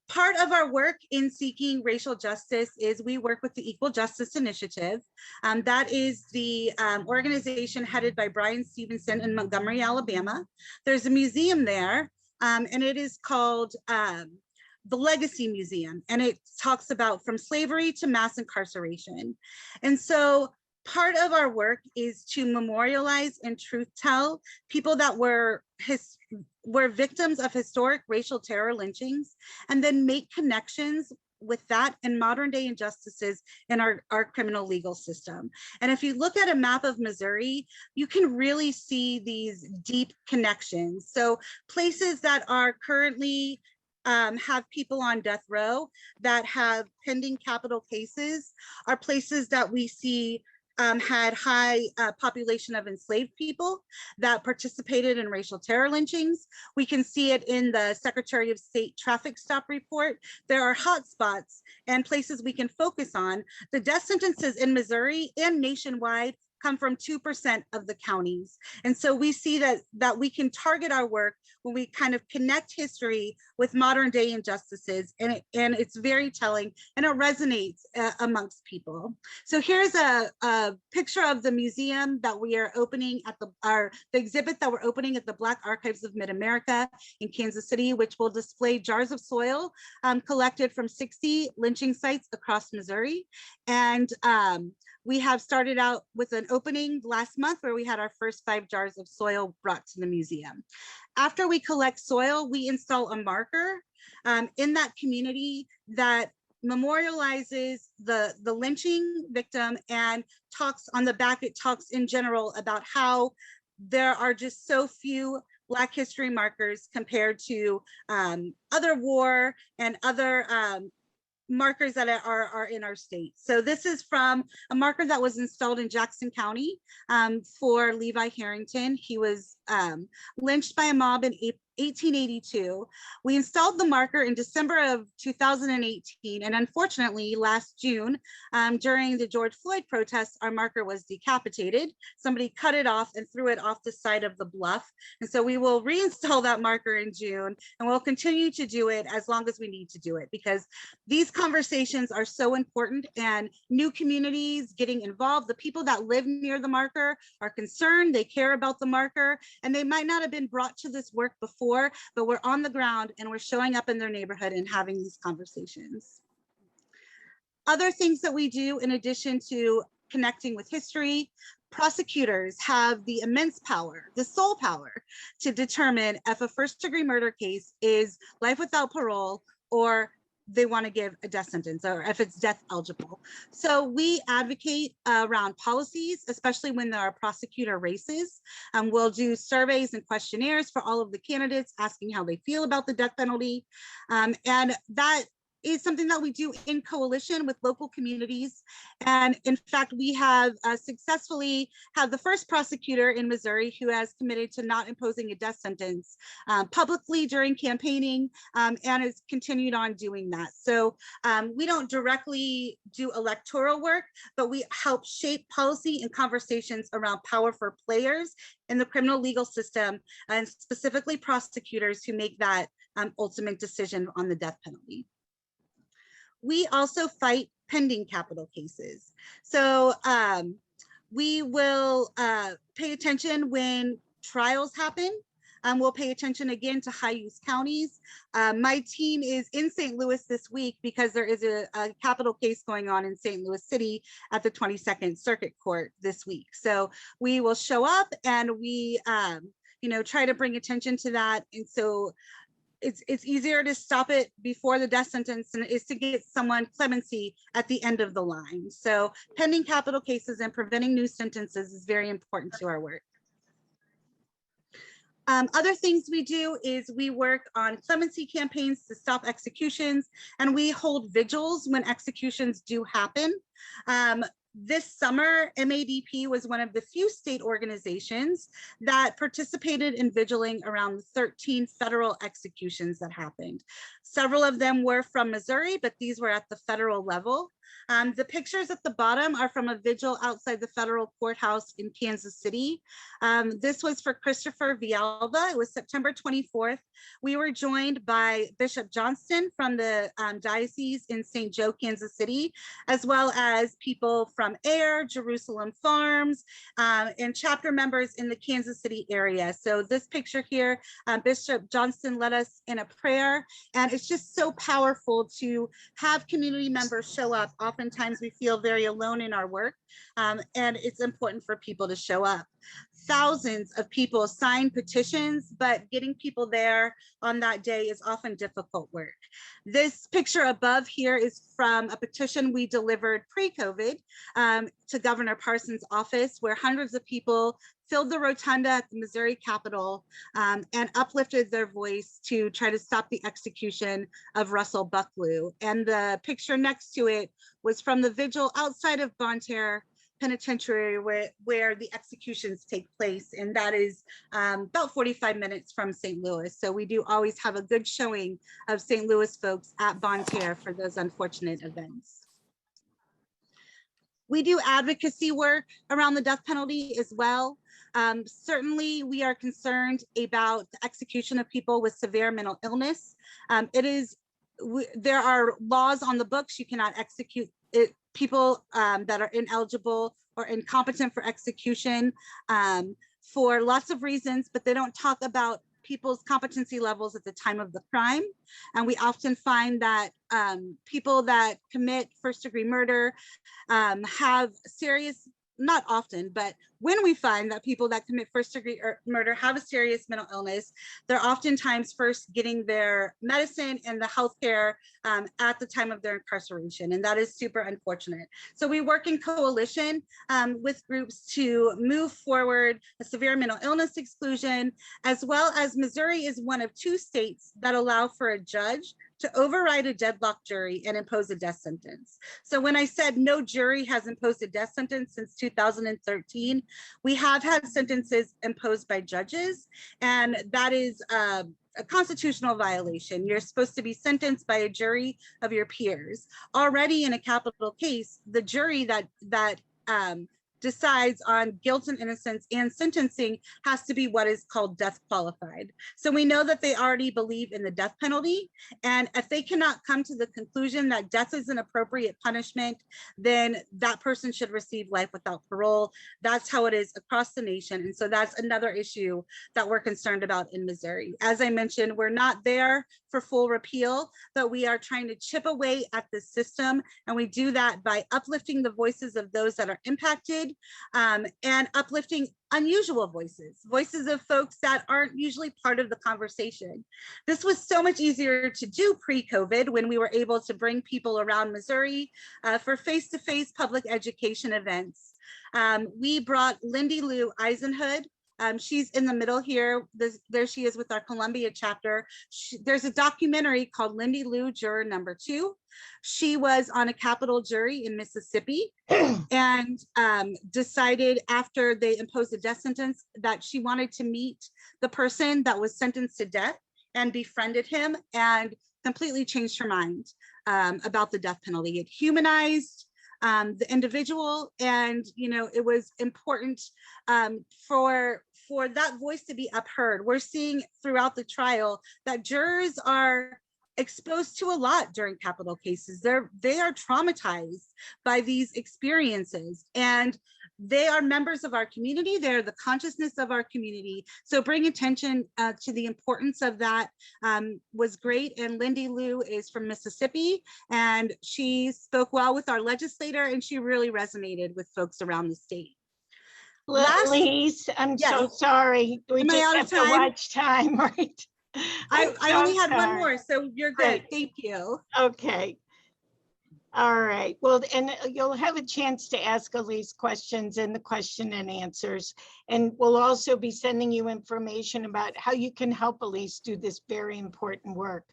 Part of our work in seeking racial justice is we work with the Equal Justice Initiative. That is the organization headed by Brian Stevenson in Montgomery, Alabama. There's a museum there, and it is called the Legacy Museum, and it talks about from slavery to mass incarceration. And so part of our work is to memorialize and truth tell people that were victims of historic racial terror lynchings, and then make connections with that and modern day injustices in our criminal legal system. And if you look at a map of Missouri, you can really see these deep connections. So places that are currently have people on death row that have pending capital cases are places that we see had high population of enslaved people that participated in racial terror lynchings. We can see it in the Secretary of State traffic stop report. There are hotspots and places we can focus on. The death sentences in Missouri and nationwide come from 2% of the counties. And so we see that we can target our work when we kind of connect history with modern day injustices, and it's very telling and it resonates amongst people. So here's a picture of the museum that we are opening at the exhibit that we're opening at the Black Archives of Mid-America in Kansas City, which will display jars of soil collected from 60 lynching sites across Missouri. And we have started out with an opening last month where we had our first 5 jars of soil brought to the museum. After we collect soil, we install a marker in that community that memorializes the lynching victim and talks on the back. It talks in general about how there are just so few Black history markers compared to other war and other markers that are in our state. So this is from a marker that was installed in Jackson County for Levi Harrington. He was lynched by a mob in 1882. We installed the marker in December of 2018, and unfortunately last June, during the George Floyd protests, our marker was decapitated. Somebody cut it off and threw it off the side of the bluff. And so we will reinstall that marker in June, and we'll continue to do it as long as we need to do it, because these conversations are so important, and new communities getting involved. The people that live near the marker are concerned, they care about the marker, and they might not have been brought to this work before, but we're on the ground and we're showing up in their neighborhood and having these conversations. Other things that we do in addition to connecting with history, prosecutors have the immense power, the sole power, to determine if a first-degree murder case is life without parole or they want to give a death sentence, or if it's death eligible. So we advocate around policies, especially when there are prosecutor races. We'll do surveys and questionnaires for all of the candidates, asking how they feel about the death penalty. And that is something that we do in coalition with local communities. And in fact, we have successfully had the first prosecutor in Missouri who has committed to not imposing a death sentence publicly during campaigning, and has continued on doing that. So we don't directly do electoral work, but we help shape policy and conversations around power for players in the criminal legal system, and specifically prosecutors who make that ultimate decision on the death penalty. We also fight pending capital cases. So we will pay attention when trials happen. We'll pay attention again to high-use counties. My team is in St. Louis this week because there is a capital case going on in St. Louis City at the 22nd Circuit Court this week. So we will show up and we try to bring attention to that. And so it's easier to stop it before the death sentence than it is to get someone clemency at the end of the line. So pending capital cases and preventing new sentences is very important to our work. Other things we do is we work on clemency campaigns to stop executions, and we hold vigils when executions do happen. This summer, MADP was one of the few state organizations that participated in vigiling around 13 federal executions that happened. Several of them were from Missouri, but these were at the federal level. The pictures at the bottom are from a vigil outside the federal courthouse in Kansas City. This was for Christopher Villalba. It was September 24th. We were joined by Bishop Johnston from the diocese in St. Joe, Kansas City, as well as people from Air, Jerusalem Farms, and chapter members in the Kansas City area. So this picture here, Bishop Johnston led us in a prayer, and it's just so powerful to have community members show up. Oftentimes we feel very alone in our work, and it's important for people to show up. Thousands of people sign petitions, but getting people there on that day is often difficult work. This picture above here is from a petition we delivered pre-COVID to Governor Parsons' office, where hundreds of people filled the rotunda at the Missouri Capitol and uplifted their voice to try to stop the execution of Russell Bucklew. And the picture next to it was from the vigil outside of Bonne Terre Penitentiary where the executions take place, and that is about 45 minutes from St. Louis. So we do always have a good showing of St. Louis folks at Bonne Terre for those unfortunate events. We do advocacy work around the death penalty as well. Certainly, we are concerned about the execution of people with severe mental illness. There are laws on the books. You cannot execute people that are ineligible or incompetent for execution for lots of reasons, but they don't talk about people's competency levels at the time of the crime. And we often find that people that commit first-degree murder have serious, not often, but when we find that people that commit first-degree murder have a serious mental illness, they're oftentimes first getting their medicine and the healthcare at the time of their incarceration, and that is super unfortunate. So we work in coalition with groups to move forward a severe mental illness exclusion, as well as Missouri is one of 2 states that allow for a judge to override a deadlocked jury and impose a death sentence. So when I said no jury has imposed a death sentence since 2013, we have had sentences imposed by judges, and that is a constitutional violation. You're supposed to be sentenced by a jury of your peers. Already in a capital case, the jury that decides on guilt and innocence and sentencing has to be what is called death qualified. So we know that they already believe in the death penalty. And if they cannot come to the conclusion that death is an appropriate punishment, then that person should receive life without parole. That's how it is across the nation. And so that's another issue that we're concerned about in Missouri. As I mentioned, we're not there for full repeal, but we are trying to chip away at the system. And we do that by uplifting the voices of those that are impacted, and uplifting unusual voices of folks that aren't usually part of the conversation. This was so much easier to do pre-COVID when we were able to bring people around Missouri for face-to-face public education events. We brought Lindy Lou Eisenhood. She's in the middle here. There she is with our Columbia chapter. There's a documentary called Lindy Lou, Juror Number 2. She was on a capital jury in Mississippi and decided after they imposed a death sentence that she wanted to meet the person that was sentenced to death and befriended him, and completely changed her mind about the death penalty. It humanized the individual, and it was important for that voice to be upheard. We're seeing throughout the trial that jurors are exposed to a lot during capital cases. They are traumatized by these experiences, and they are members of our community. They're the consciousness of our community. So bring attention to the importance of that was great. And Lindy Lou is from Mississippi, and she spoke well with our legislator, and she really resonated with folks around the state. Elyse, I'm so sorry. We just have to watch time, right? I only had one more, so you're good. Thank you. Okay. All right. Well, and you'll have a chance to ask Elyse questions in the question and answers. And we'll also be sending you information about how you can help Elyse do this very important work.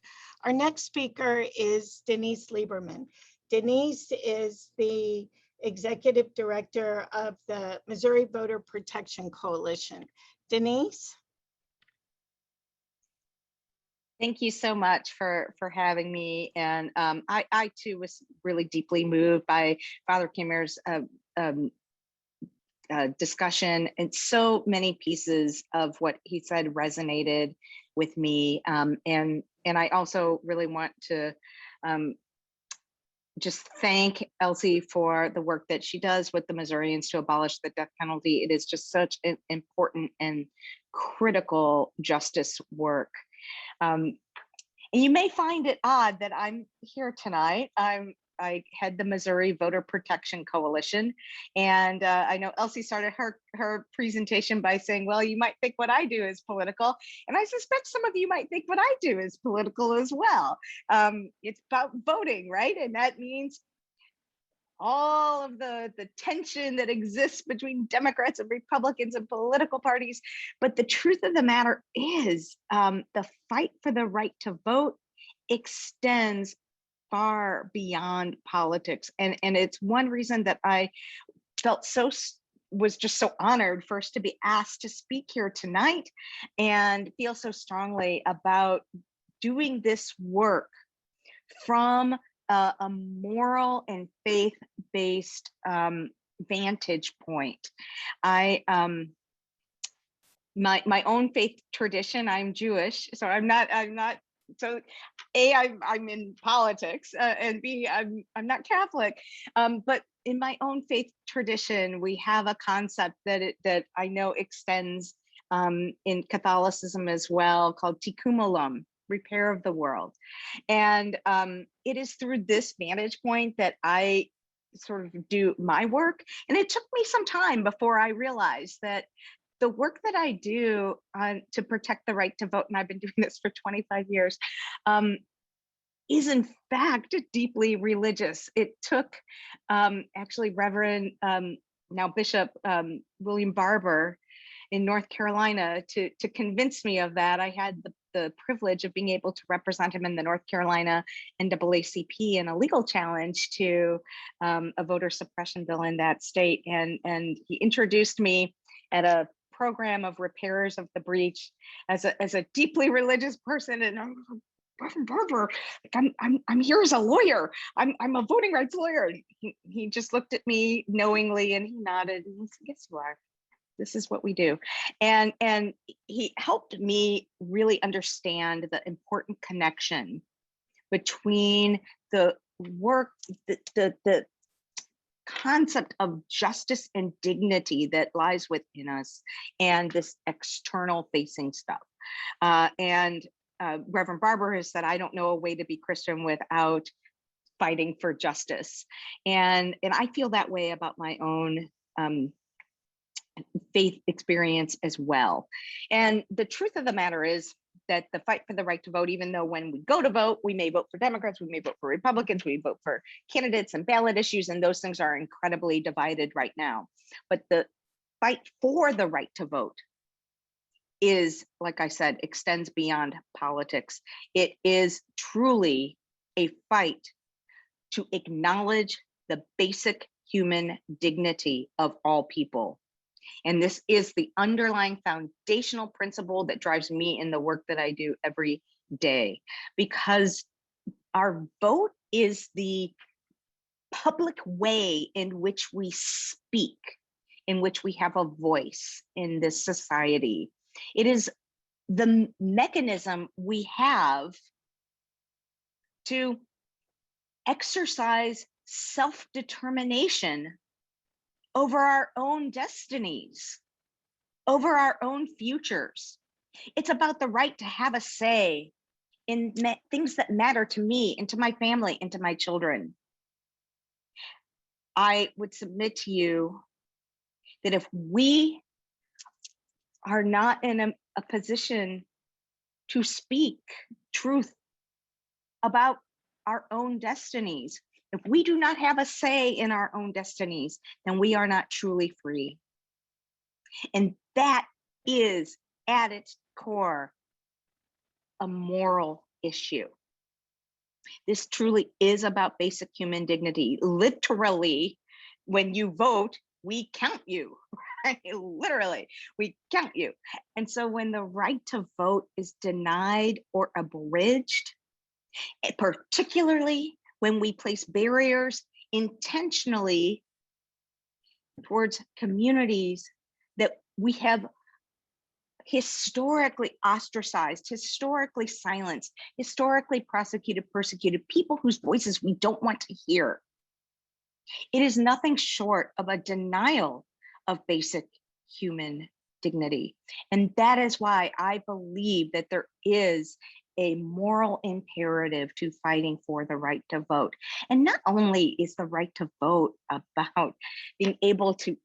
Our next speaker is Denise Lieberman. Denise is the Executive Director of the Missouri Voter Protection Coalition. Denise? Thank you so much for having me. And I too was really deeply moved by Father Kammer's discussion, and so many pieces of what he said resonated with me. And I also really want to just thank Elsie for the work that she does with the Missourians to abolish the death penalty. It is just such an important and critical justice work. And you may find it odd that I'm here tonight. I head the Missouri Voter Protection Coalition. And I know Elsie started her presentation by saying, well, you might think what I do is political. And I suspect some of you might think what I do is political as well. It's about voting, right? And that means all of the tension that exists between Democrats and Republicans and political parties. But the truth of the matter is the fight for the right to vote extends far beyond politics. And it's one reason that I was just so honored first to be asked to speak here tonight, and feel so strongly about doing this work from a moral and faith-based vantage point. My own faith tradition, I'm Jewish, so I'm not so A, I'm in politics, and B, I'm not Catholic. But in my own faith tradition, we have a concept that I know extends in Catholicism as well, called tikkun olam, repair of the world. And it is through this vantage point that I sort of do my work. And it took me some time before I realized that the work that I do to protect the right to vote, and I've been doing this for 25 years, is in fact deeply religious. It took actually Reverend, now Bishop William Barber in North Carolina to convince me of that. I had the privilege of being able to represent him in the North Carolina NAACP in a legal challenge to a voter suppression bill in that state. And he introduced me at a program of repairers of the breach as a deeply religious person. And Reverend Barber, like I'm here as a lawyer. I'm a voting rights lawyer. He just looked at me knowingly and he nodded and he said, yes, you are. This is what we do. And he helped me really understand the important connection between the work, the concept of justice and dignity that lies within us and this external facing stuff. Reverend Barber has said, I don't know a way to be Christian without fighting for justice. And I feel that way about my own faith experience as well. And the truth of the matter is that the fight for the right to vote, even though when we go to vote, we may vote for Democrats, we may vote for Republicans, we vote for candidates and ballot issues, and those things are incredibly divided right now. But the fight for the right to vote is, like I said, extends beyond politics. It is truly a fight to acknowledge the basic human dignity of all people. And this is the underlying foundational principle that drives me in the work that I do every day, because our vote is the public way in which we speak, in which we have a voice in this society. It is the mechanism we have to exercise self-determination over our own destinies, over our own futures. It's about the right to have a say in things that matter to me and to my family and to my children. I would submit to you that if we are not in a position to speak truth about our own destinies, if we do not have a say in our own destinies, then we are not truly free. And that is at its core a moral issue. This truly is about basic human dignity. Literally, when you vote, we count you, right? Literally, we count you. And so when the right to vote is denied or abridged, particularly when we place barriers intentionally towards communities that we have historically ostracized, historically silenced, historically prosecuted, persecuted, people whose voices we don't want to hear. It is nothing short of a denial of basic human dignity. And that is why I believe that there is a moral imperative to fighting for the right to vote. And not only is the right to vote about being able to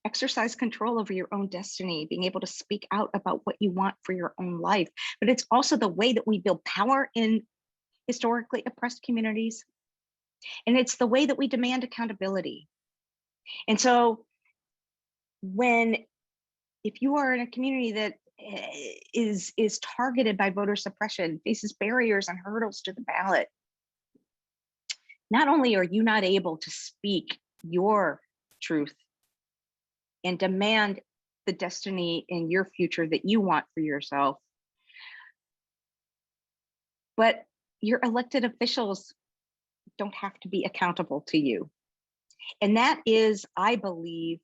exercise control over your own destiny, being able to speak out about what you want for your own life, but it's also the way that we build power in historically oppressed communities. And it's the way that we demand accountability. And so if you are in a community that is targeted by voter suppression, faces barriers and hurdles to the ballot, not only are you not able to speak your truth and demand the destiny in your future that you want for yourself, but your elected officials don't have to be accountable to you. And that is, I believe,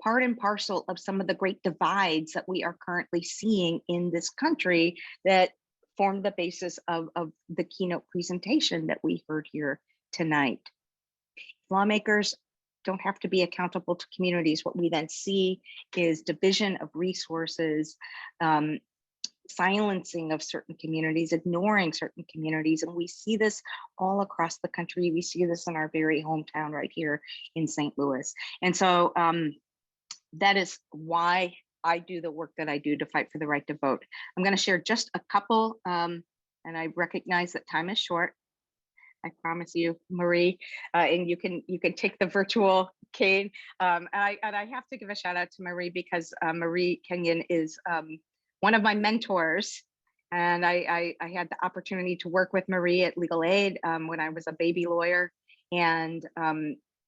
part and parcel of some of the great divides that we are currently seeing in this country that form the basis of the keynote presentation that we heard here tonight. Lawmakers don't have to be accountable to communities. What we then see is division of resources, silencing of certain communities, ignoring certain communities. And we see this all across the country. We see this in our very hometown right here in St. Louis. And so that is why I do the work that I do to fight for the right to vote. I'm going to share just a couple, and I recognize that time is short. I promise you, Marie, and you can take the virtual cane. And I have to give a shout out to Marie, because Marie Kenyon is one of my mentors. And I had the opportunity to work with Marie at Legal Aid when I was a baby lawyer. And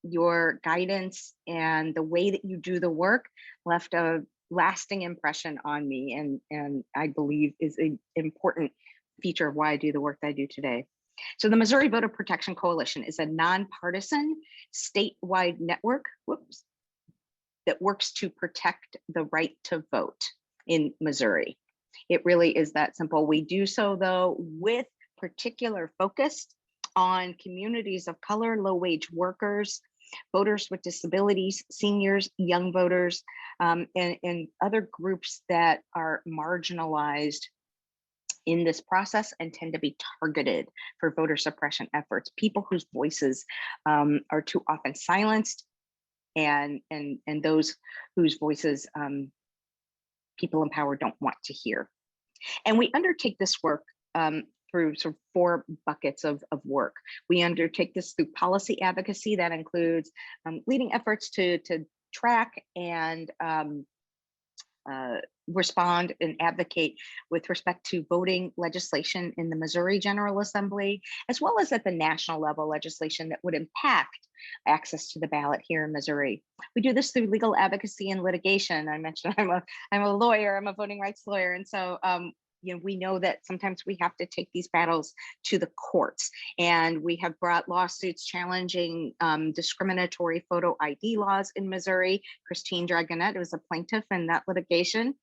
your guidance and the way that you do the work left a lasting impression on me, and I believe is important feature of why I do the work that I do today. So the Missouri Voter Protection Coalition is a nonpartisan statewide network, that works to protect the right to vote in Missouri. It really is that simple. We do so though with particular focus on communities of color, low-wage workers, voters with disabilities, seniors, young voters, and other groups that are marginalized in this process and tend to be targeted for voter suppression efforts, people whose voices are too often silenced, and those whose voices people in power don't want to hear. And we undertake this work through sort of 4 buckets of work. We undertake this through policy advocacy that includes leading efforts to track and respond and advocate with respect to voting legislation in the Missouri General Assembly, as well as at the national level legislation that would impact access to the ballot here in Missouri. We do this through legal advocacy and litigation. I mentioned I'm a lawyer, I'm a voting rights lawyer. And so we know that sometimes we have to take these battles to the courts, and we have brought lawsuits challenging discriminatory photo ID laws in Missouri. Christine Dragonette was a plaintiff in that litigation,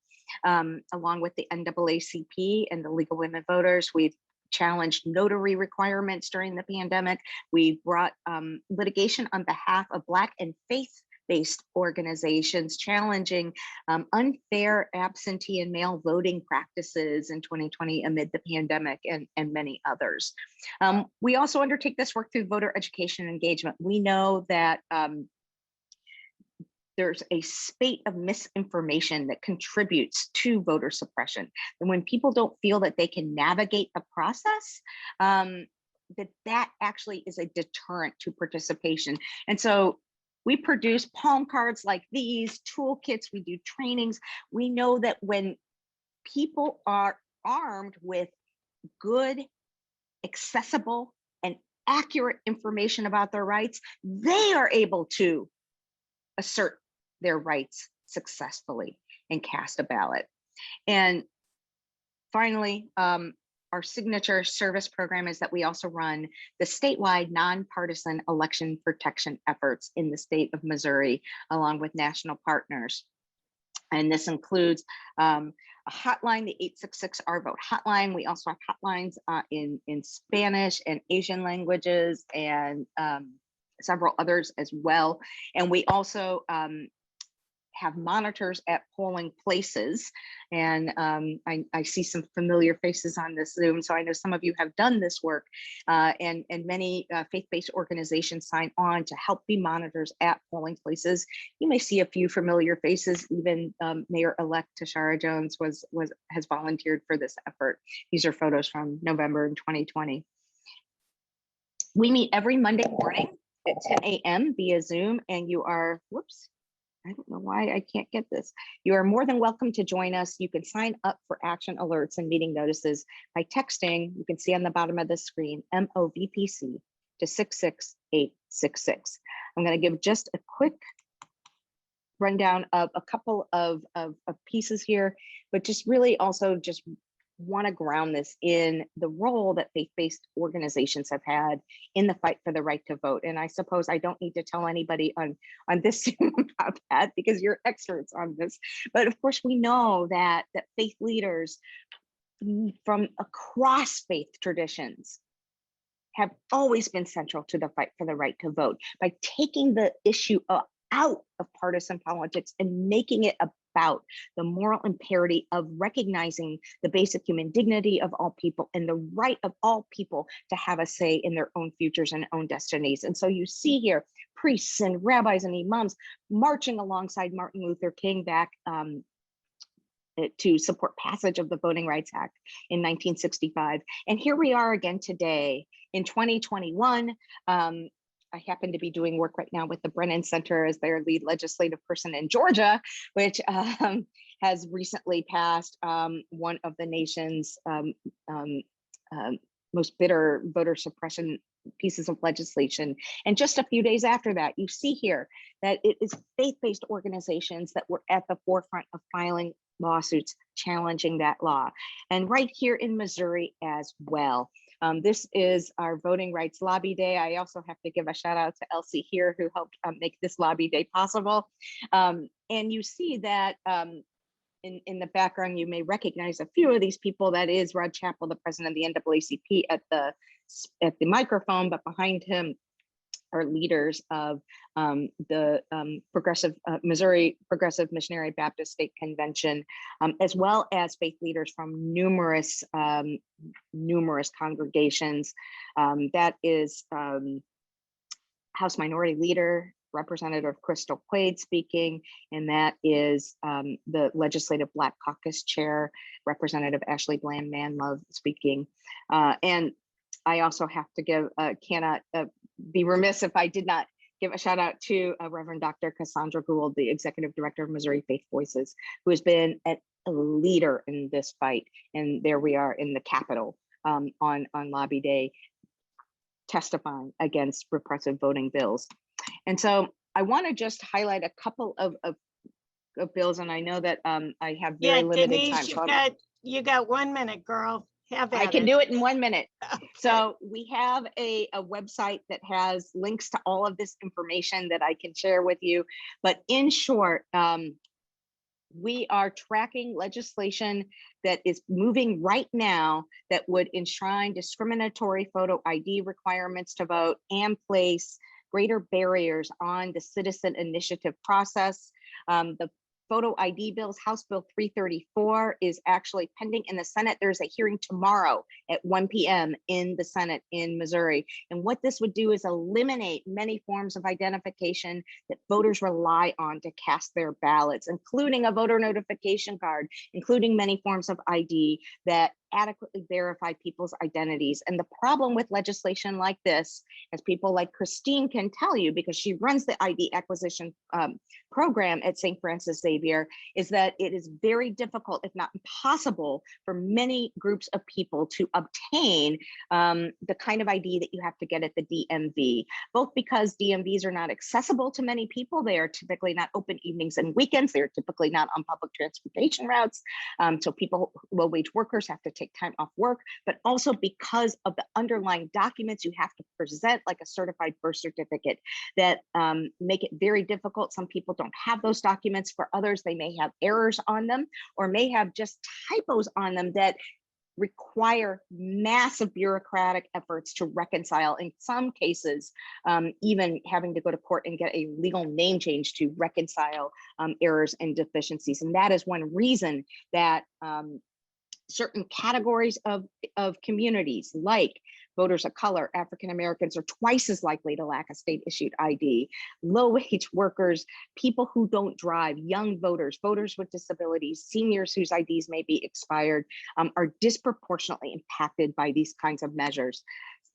along with the NAACP and the League of Women Voters. We've challenged notary requirements during the pandemic. We brought litigation on behalf of Black and faith-based organizations challenging unfair absentee and mail voting practices in 2020 amid the pandemic, and many others. We also undertake this work through voter education and engagement. We know that there's a spate of misinformation that contributes to voter suppression. And when people don't feel that they can navigate the process, that actually is a deterrent to participation. And so we produce palm cards like these, toolkits, we do trainings. We know that when people are armed with good, accessible, and accurate information about their rights, they are able to assert their rights successfully and cast a ballot. And finally, our signature service program is that we also run the statewide nonpartisan election protection efforts in the state of Missouri, along with national partners. And this includes a hotline, the 866 Our Vote hotline. We also have hotlines in Spanish and Asian languages, and several others as well. And we also have monitors at polling places. And I see some familiar faces on this Zoom, so I know some of you have done this work, and many faith-based organizations sign on to help be monitors at polling places. You may see a few familiar faces. Even Mayor-elect Tashara Jones has volunteered for this effort. These are photos from November in 2020. We meet every Monday morning at 10 a.m. via Zoom, and you are, I don't know why I can't get this. You are more than welcome to join us. You can sign up for action alerts and meeting notices by texting, you can see on the bottom of the screen, MOVPC to 66866. I'm going to give just a quick rundown of a couple of pieces here, but just really also just want to ground this in the role that faith-based organizations have had in the fight for the right to vote. And I suppose I don't need to tell anybody on this about that, because you're experts on this. But of course, we know that faith leaders from across faith traditions have always been central to the fight for the right to vote by taking the issue out of partisan politics and making it about the moral imperative of recognizing the basic human dignity of all people and the right of all people to have a say in their own futures and own destinies. And so you see here priests and rabbis and imams marching alongside Martin Luther King back to support passage of the Voting Rights Act in 1965. And here we are again today in 2021. I happen to be doing work right now with the Brennan Center as their lead legislative person in Georgia, which has recently passed one of the nation's most bitter voter suppression pieces of legislation. And just a few days after that, you see here that it is faith-based organizations that were at the forefront of filing lawsuits challenging that law. And right here in Missouri as well. This is our Voting Rights Lobby Day. I also have to give a shout out to Elsie here, who helped make this lobby day possible. And you see that in the background, you may recognize a few of these people. That is Rod Chappell, the president of the NAACP, at the microphone, but behind him are leaders of the Missouri Progressive Missionary Baptist State Convention, as well as faith leaders from numerous congregations. That is House Minority Leader Representative Crystal Quaid speaking, and that is the Legislative Black Caucus Chair, Representative Ashley Bland Manlove speaking. And I also have to give, cannot be remiss if I did not give a shout out to Reverend Dr. Cassandra Gould, the Executive Director of Missouri Faith Voices, who has been a leader in this fight. And there we are in the Capitol on Lobby Day, testifying against repressive voting bills. And so I want to just highlight a couple of bills, and I know that I have very limited Denise, time. you got 1 minute, girl. I can do it in 1 minute. Okay. So we have a website that has links to all of this information that I can share with you. But in short, we are tracking legislation that is moving right now that would enshrine discriminatory photo ID requirements to vote and place greater barriers on the citizen initiative process. The photo ID bills, House Bill 334, is actually pending in the Senate. There's a hearing tomorrow at 1 p.m. in the Senate in Missouri. And what this would do is eliminate many forms of identification that voters rely on to cast their ballots, including a voter notification card, including many forms of ID that adequately verify people's identities. And the problem with legislation like this, as people like Christine can tell you, because she runs the ID acquisition program at St. Francis Xavier, is that it is very difficult, if not impossible, for many groups of people to obtain the kind of ID that you have to get at the DMV, both because DMVs are not accessible to many people. They are typically not open evenings and weekends. They're typically not on public transportation routes. So people, low-wage workers, have to take time off work, but also because of the underlying documents you have to present, like a certified birth certificate, that make it very difficult. Some people don't have those documents. For others, they may have errors on them or may have just typos on them that require massive bureaucratic efforts to reconcile. In some cases, even having to go to court and get a legal name change to reconcile errors and deficiencies. And that is one reason that certain categories of communities, like voters of color, African Americans, are twice as likely to lack a state issued ID. Low-wage workers, people who don't drive, young voters, voters with disabilities, seniors whose IDs may be expired, are disproportionately impacted by these kinds of measures.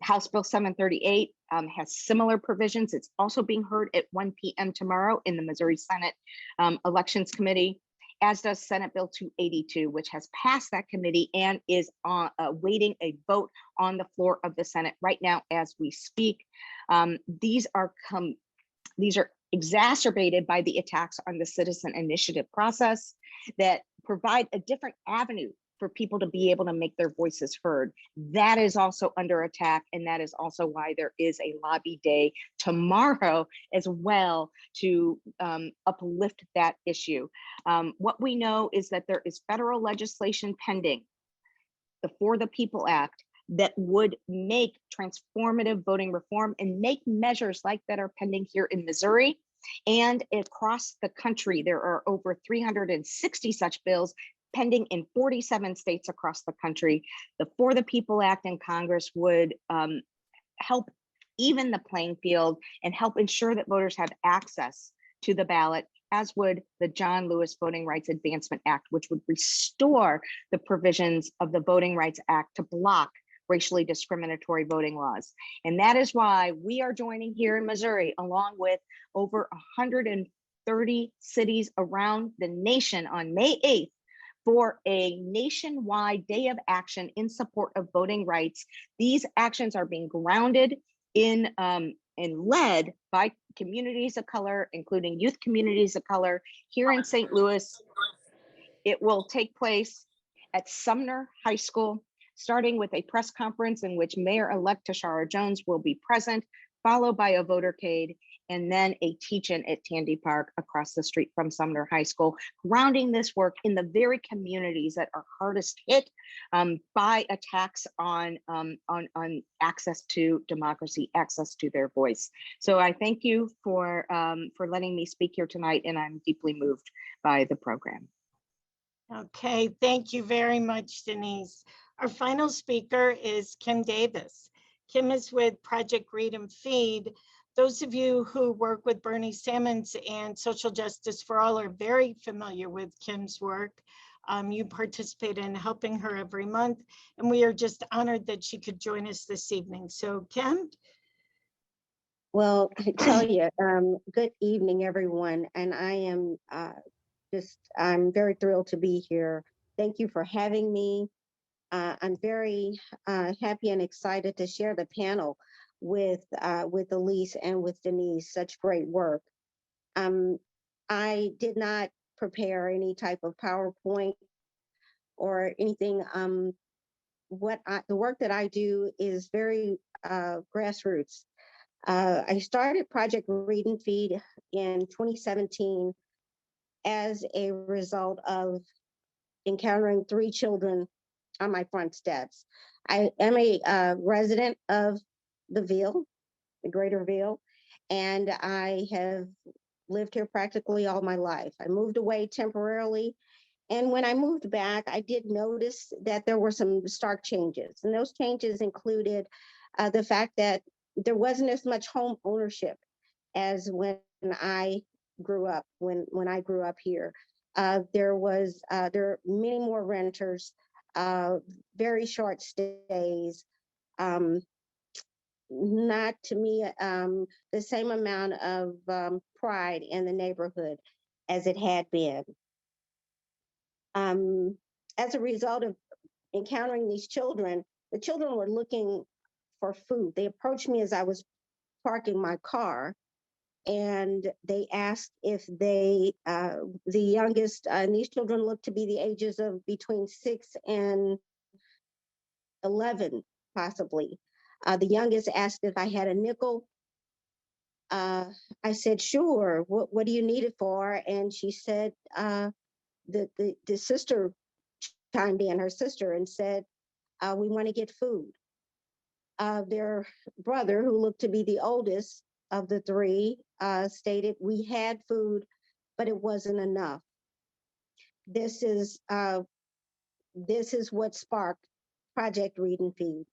House Bill 738 has similar provisions. It's also being heard at 1 p.m. tomorrow in the Missouri Senate Elections Committee, as does Senate Bill 282, which has passed that committee and is awaiting a vote on the floor of the Senate right now as we speak. These are exacerbated by the attacks on the citizen initiative process that provide a different avenue for people to be able to make their voices heard. That is also under attack, and that is also why there is a lobby day tomorrow as well to uplift that issue. What we know is that there is federal legislation pending, the For the People Act, that would make transformative voting reform and make measures like that are pending here in Missouri and across the country. There are over 360 such bills pending in 47 states across the country. The For the People Act in Congress would help even the playing field and help ensure that voters have access to the ballot, as would the John Lewis Voting Rights Advancement Act, which would restore the provisions of the Voting Rights Act to block racially discriminatory voting laws. And that is why we are joining here in Missouri, along with over 130 cities around the nation, on May 8th, for a nationwide day of action in support of voting rights. These actions are being grounded in and led by communities of color, including youth communities of color here in St. Louis It will take place at Sumner High School, starting with a press conference in which Mayor-elect Tashara Jones will be present, followed by a votercade, and then a teach-in at Tandy Park across the street from Sumner High School, grounding this work in the very communities that are hardest hit by attacks on access to democracy, access to their voice. So I thank you for letting me speak here tonight, and I'm deeply moved by the program. Okay, thank you very much, Denise. Our final speaker is Kim Davis. Kim is with Project Read and Feed. Those of you who work with Bernie Sammons and Social Justice for All are very familiar with Kim's work. You participate in helping her every month, and we are just honored that she could join us this evening. So Kim? Well, I tell you, good evening, everyone. And I am I'm very thrilled to be here. Thank you for having me. I'm very happy and excited to share the panel with Elyse and with Denise. Such great work. I did not prepare any type of PowerPoint or anything. The work that I do is very grassroots. I started Project Read and Feed in 2017 as a result of encountering 3 children on my front steps. I am a resident of the Ville, the Greater Ville, and I have lived here practically all my life. I moved away temporarily, and when I moved back, I did notice that there were some stark changes, and those changes included the fact that there wasn't as much home ownership as when I grew up. When I grew up here, there are many more renters, very short stays, not to me the same amount of pride in the neighborhood as it had been. As a result of encountering these children, the children were looking for food. They approached me as I was parking my car, and they asked if the youngest, and these children looked to be the ages of between 6 and 11, possibly. The youngest asked if I had a nickel. I said, sure, what do you need it for? And she said, the sister chimed in, her sister, and said, we want to get food. Their brother, who looked to be the oldest of the 3, stated, we had food, but it wasn't enough. This is what sparked Project Read and Feed.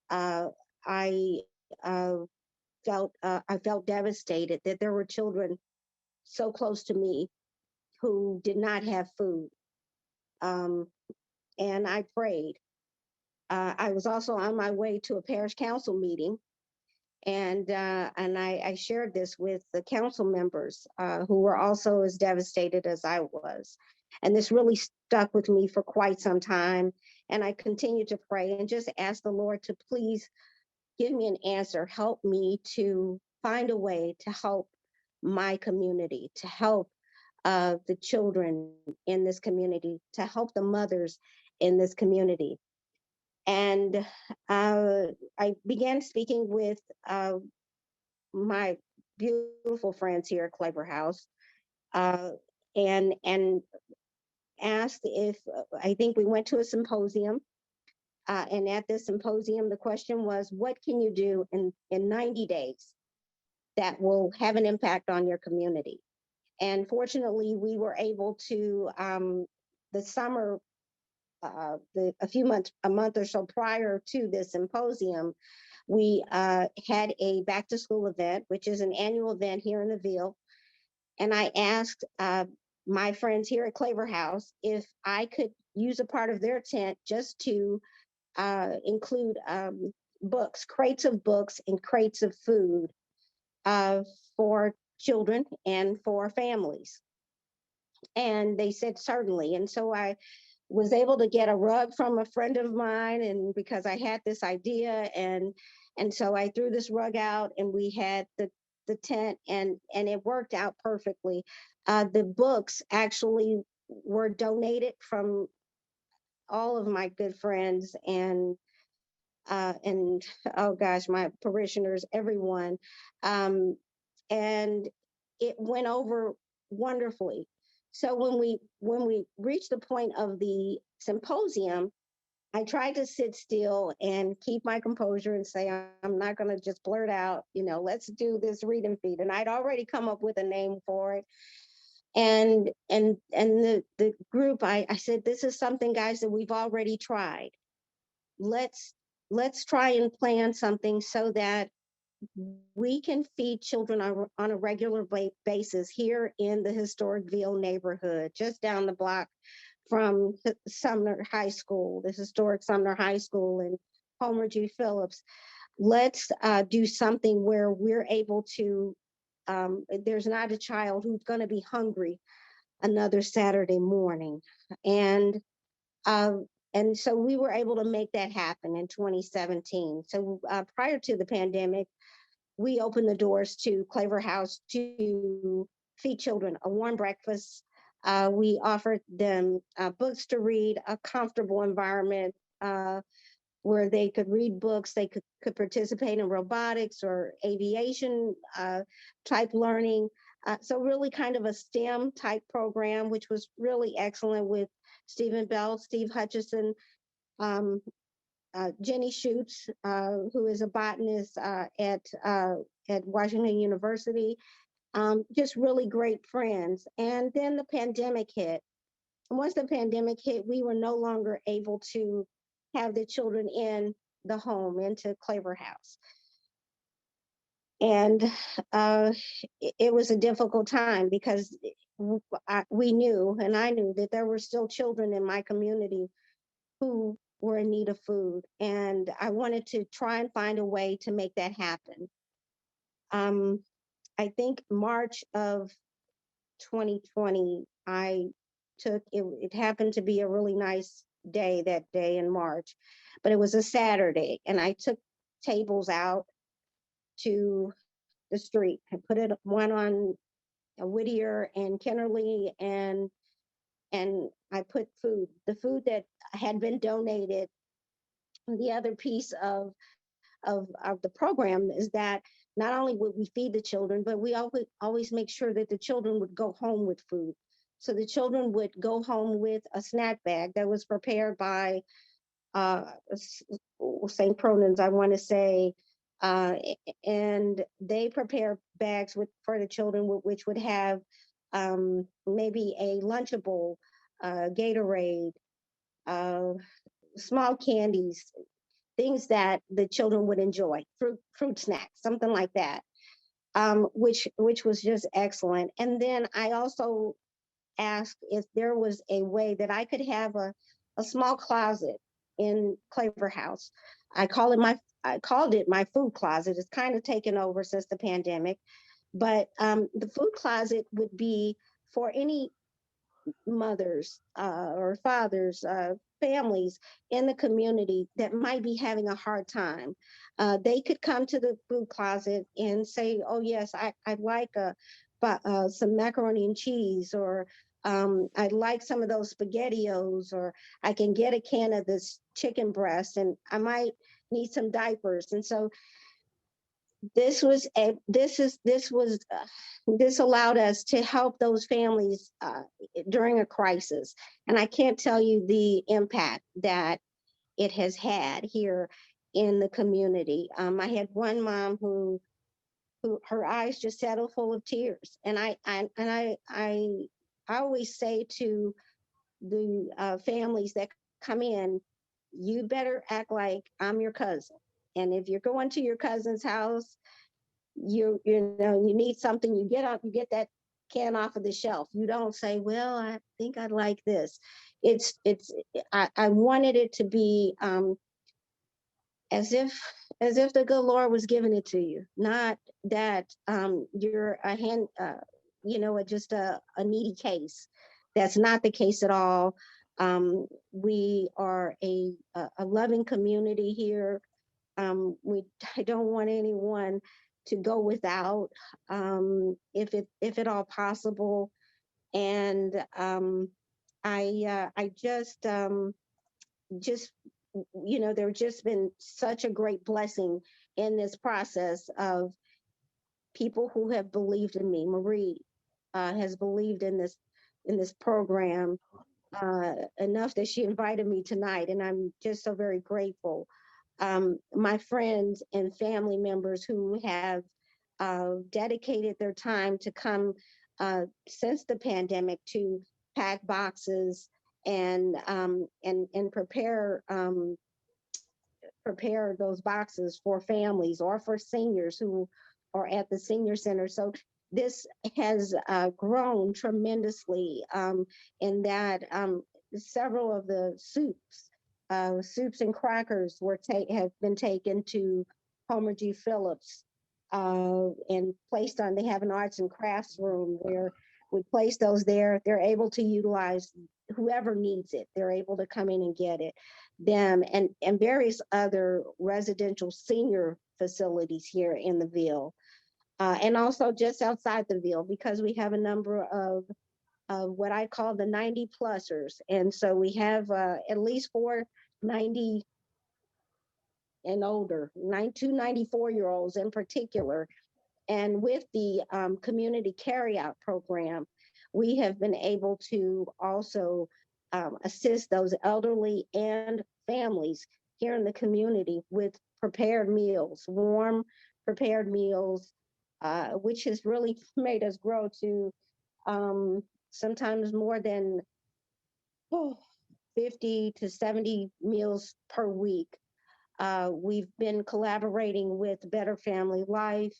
I felt devastated that there were children so close to me who did not have food. And I prayed. I was also on my way to a parish council meeting, and I shared this with the council members who were also as devastated as I was. And this really stuck with me for quite some time. And I continued to pray and just ask the Lord to please give me an answer, help me to find a way to help my community, to help the children in this community, to help the mothers in this community. And I began speaking with my beautiful friends here at Clever House, and asked if, I think we went to a symposium, and at this symposium, the question was, what can you do in 90 days that will have an impact on your community? And fortunately, we were able to, the summer, a month or so prior to this symposium, we had a back to school event, which is an annual event here in the Ville. And I asked my friends here at Claver House if I could use a part of their tent just to include books, crates of books and crates of food for children and for families. And they said, certainly. And so I was able to get a rug from a friend of mine, and because I had this idea, and so I threw this rug out, and we had the tent, and it worked out perfectly. The books actually were donated from all of my good friends and oh gosh, my parishioners, everyone. And it went over wonderfully. So when we reached the point of the symposium, I tried to sit still and keep my composure and say, I'm not going to just blurt out, let's do this read and feed. And I'd already come up with a name for it. And the group, I said, this is something, guys, that we've already tried. Let's try and plan something so that we can feed children on a regular basis here in the historic neighborhood, just down the block from Sumner High School, the historic Sumner High School and Homer G. Phillips. Let's do something where we're able to, there's not a child who's going to be hungry another Saturday morning. And so we were able to make that happen in 2017. So prior to the pandemic, we opened the doors to Claver House to feed children a warm breakfast. We offered them books to read, a comfortable environment where they could read books, they could participate in robotics or aviation type learning. So really kind of a STEM type program, which was really excellent with Stephen Bell, Steve Hutchison, Jenny Schutz, who is a botanist at Washington University, just really great friends. And then the pandemic hit. And once the pandemic hit, we were no longer able to have the children in the home, into Claver House. And it was a difficult time because we knew, and I knew, that there were still children in my community who were in need of food. And I wanted to try and find a way to make that happen. I think March of 2020, it happened to be a really nice day that day in March, but it was a Saturday, and I took tables out to the street. I put one on Whittier and Kennerly, and I put the food that had been donated. The other piece of the program is that not only would we feed the children, but we always make sure that the children would go home with food. So the children would go home with a snack bag that was prepared by St. Pronins, I want to say, and they prepare bags for the children, which would have maybe a Lunchable, Gatorade, small candies, things that the children would enjoy, fruit snacks, something like that, which was just excellent. And then I also asked if there was a way that I could have a small closet in Claver House. I called it my food closet. It's kind of taken over since the pandemic, but the food closet would be for any mothers or fathers, families in the community that might be having a hard time. They could come to the food closet and say, oh yes, I'd like some macaroni and cheese, or I'd like some of those SpaghettiOs, or I can get a can of this chicken breast, and I might need some diapers. And so this allowed us to help those families during a crisis. And I can't tell you the impact that it has had here in the community. I had one mom who her eyes just settled full of tears. And I always say to the families that come in, you better act like I'm your cousin. And if you're going to your cousin's house, you need something, you get that can off of the shelf. You don't say, well, I think I'd like this. I wanted it to be as if the good Lord was giving it to you, not that you're just a needy case. That's not the case at all. We are a loving community here. I don't want anyone to go without, if at all possible. And I just, there's just been such a great blessing in this process of people who have believed in me. Marie has believed in this program enough that she invited me tonight, and I'm just so very grateful. My friends and family members who have dedicated their time to come since the pandemic to pack boxes and prepare those boxes for families or for seniors who are at the senior center. So this has grown tremendously in that several of the soups and crackers have been taken to Homer G. Phillips and placed on. They have an arts and crafts room where we place those there. They're able to utilize whoever needs it. They're able to come in and get it. Them and various other residential senior facilities here in the Ville. And also just outside the Ville, because we have a number of what I call the 90-plussers. And so we have at least 4 90 and older, 2 94-year-olds in particular. And with the community carryout program, we have been able to also assist those elderly and families here in the community with prepared meals, warm prepared meals, which has really made us grow to sometimes more than 50 to 70 meals per week. We've been collaborating with Better Family Life.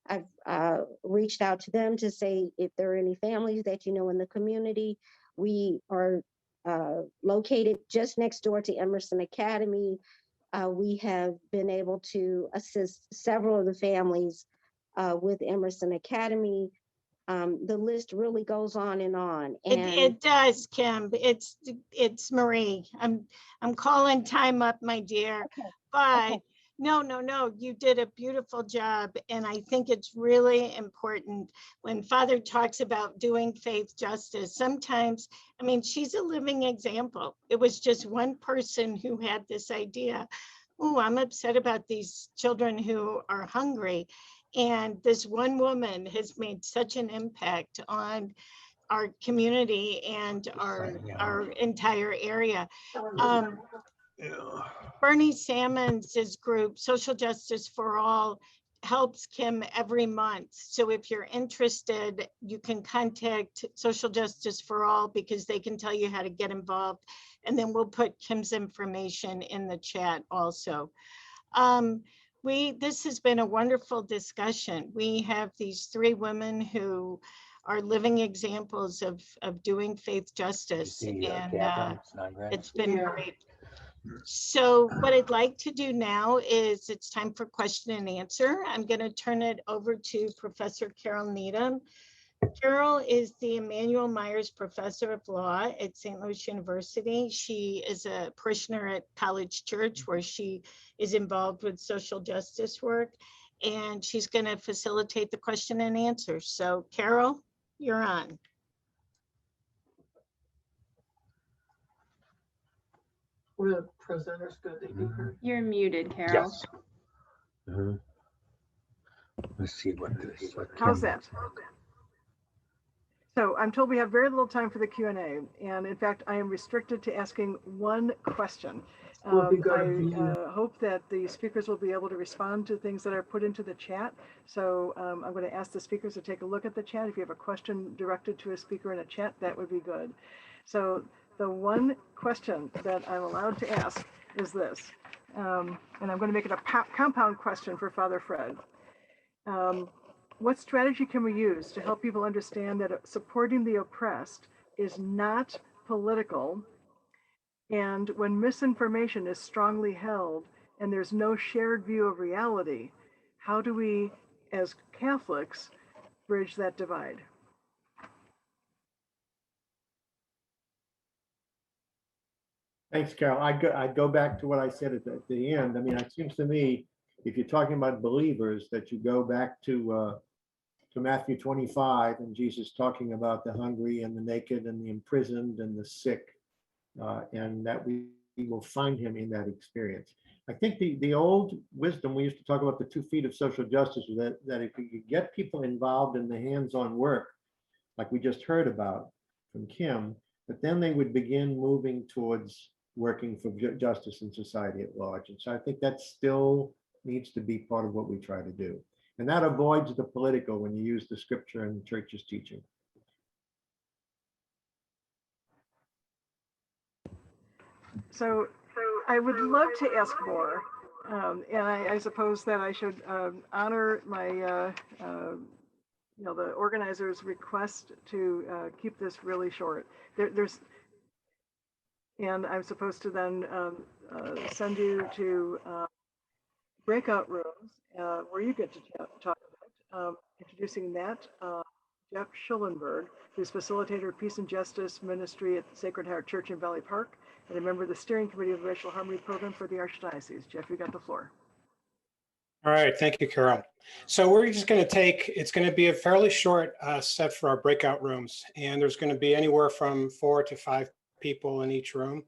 I've reached out to them to say if there are any families that you know in the community. We are located just next door to Emerson Academy. We have been able to assist several of the families with Emerson Academy. The list really goes on and on. And It does, Kim. It's Marie. I'm calling time up, my dear. Okay. But Okay. No, you did a beautiful job. And I think it's really important when Father talks about doing faith justice. Sometimes, I mean, she's a living example. It was just one person who had this idea. Oh, I'm upset about these children who are hungry. And this one woman has made such an impact on our community and our entire area. Bernie Salmons' group, Social Justice for All, helps Kim every month. So if you're interested, you can contact Social Justice for All because they can tell you how to get involved. And then we'll put Kim's information in the chat also. This has been a wonderful discussion. We have these 3 women who are living examples of doing faith justice, and it's been great. So what I'd like to do now is it's time for question and answer. I'm going to turn it over to Professor Carol Needham. Carol is the Emmanuel Myers Professor of Law at St. Louis University. She is a parishioner at College Church where she is involved with social justice work, and she's going to facilitate the question and answer. So Carol, you're on. Were the presenters good? They do heard? You're muted, Carol. Yes. Let's see what this. How's that? So I'm told we have very little time for the Q&A, and in fact, I am restricted to asking one question. I hope that the speakers will be able to respond to things that are put into the chat. So I'm going to ask the speakers to take a look at the chat. If you have a question directed to a speaker in a chat, that would be good. So the one question that I'm allowed to ask is this, and I'm going to make it a compound question for Father Fred. What strategy can we use to help people understand that supporting the oppressed is not political? And when misinformation is strongly held and there's no shared view of reality, how do we, as Catholics, bridge that divide? Thanks, Carol. I'd go back to what I said at the end. I mean, it seems to me, if you're talking about believers, that you go back to to Matthew 25 and Jesus talking about the hungry and the naked and the imprisoned and the sick, and that we will find him in that experience. I think the old wisdom, we used to talk about the 2 feet of social justice, that if you could get people involved in the hands-on work, like we just heard about from Kim, but then they would begin moving towards working for justice in society at large. And so I think that still needs to be part of what we try to do. And that avoids the political when you use the scripture and the church's teaching. So I would love to ask more. And I suppose that I should honor my, the organizer's request to keep this really short. And I'm supposed to then send you to breakout rooms where you get to talk about introducing that. Jeff Schullenberg, who's facilitator of Peace and Justice Ministry at Sacred Heart Church in Valley Park, and a member of the steering committee of the Racial Harmony Program for the Archdiocese. Jeff, you got the floor. All right, thank you, Carol. So we're just going to it's going to be a fairly short set for our breakout rooms, and there's going to be anywhere from 4 to 5 people in each room.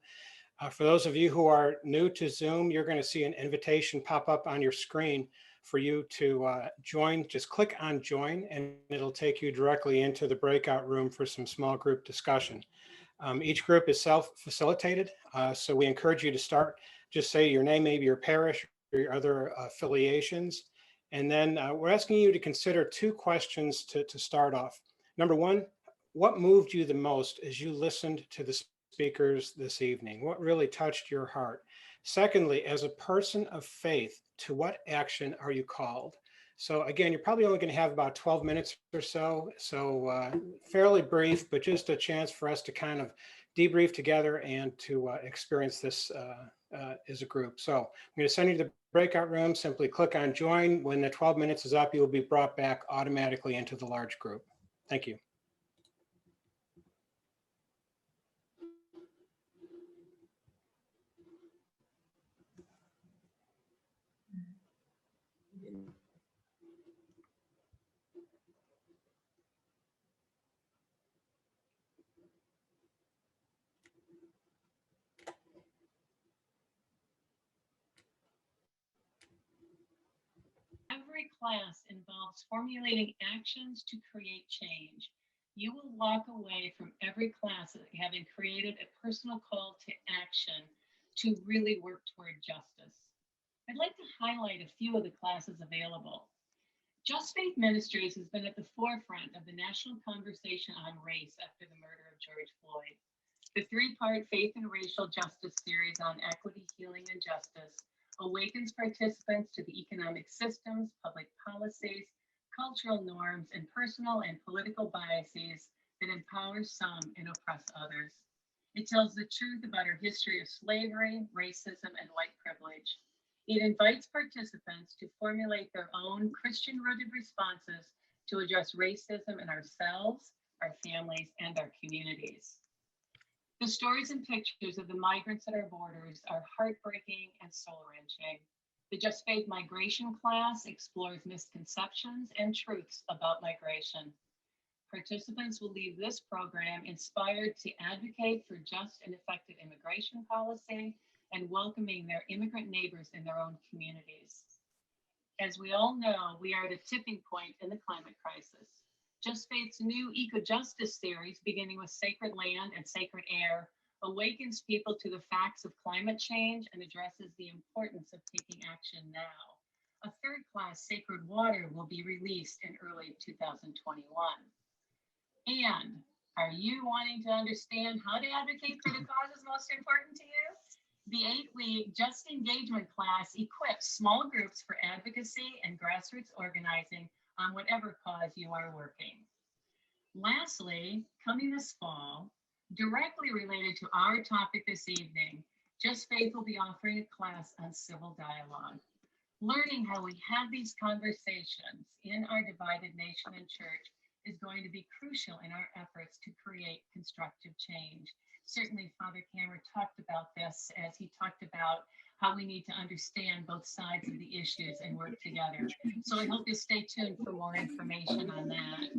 For those of you who are new to Zoom, you're going to see an invitation pop up on your screen for you to join. Just click on join and it'll take you directly into the breakout room for some small group discussion. Each group is self-facilitated, so we encourage you to start, just say your name, maybe your parish, or your other affiliations. And then we're asking you to consider 2 questions to start off. Number 1, what moved you the most as you listened to the speakers this evening? What really touched your heart? Secondly, as a person of faith, to what action are you called? So again, you're probably only going to have about 12 minutes or so. So fairly brief, but just a chance for us to kind of debrief together and to experience this as a group. So I'm going to send you to the breakout room. Simply click on join. When the 12 minutes is up, you'll be brought back automatically into the large group. Thank you. Every class involves formulating actions to create change. You will walk away from every class having created a personal call to action to really work toward justice. I'd like to highlight a few of the classes available. Just Faith Ministries has been at the forefront of the national conversation on race after the murder of George Floyd. The 3-part Faith and Racial Justice series on equity, healing, and justice awakens participants to the economic systems, public policies, cultural norms, and personal and political biases that empower some and oppress others. It tells the truth about our history of slavery, racism, and white privilege. It invites participants to formulate their own Christian-rooted responses to address racism in ourselves, our families, and our communities. The stories and pictures of the migrants at our borders are heartbreaking and soul-wrenching. The Just Faith Migration class explores misconceptions and truths about migration. Participants will leave this program inspired to advocate for just and effective immigration policy and welcoming their immigrant neighbors in their own communities. As we all know, we are at a tipping point in the climate crisis. Just Faith's new eco-justice series, beginning with Sacred Land and Sacred Air, awakens people to the facts of climate change and addresses the importance of taking action now. A 3rd class, Sacred Water, will be released in early 2021. And are you wanting to understand how to advocate for the causes most important to you? The 8-week Just Engagement class equips small groups for advocacy and grassroots organizing on whatever cause you are working. Lastly, coming this fall, directly related to our topic this evening, Just Faith will be offering a class on civil dialogue. Learning how we have these conversations in our divided nation and church is going to be crucial in our efforts to create constructive change. Certainly, Father Kammer talked about this as he talked about how we need to understand both sides of the issues and work together. So I hope you'll stay tuned for more information on that.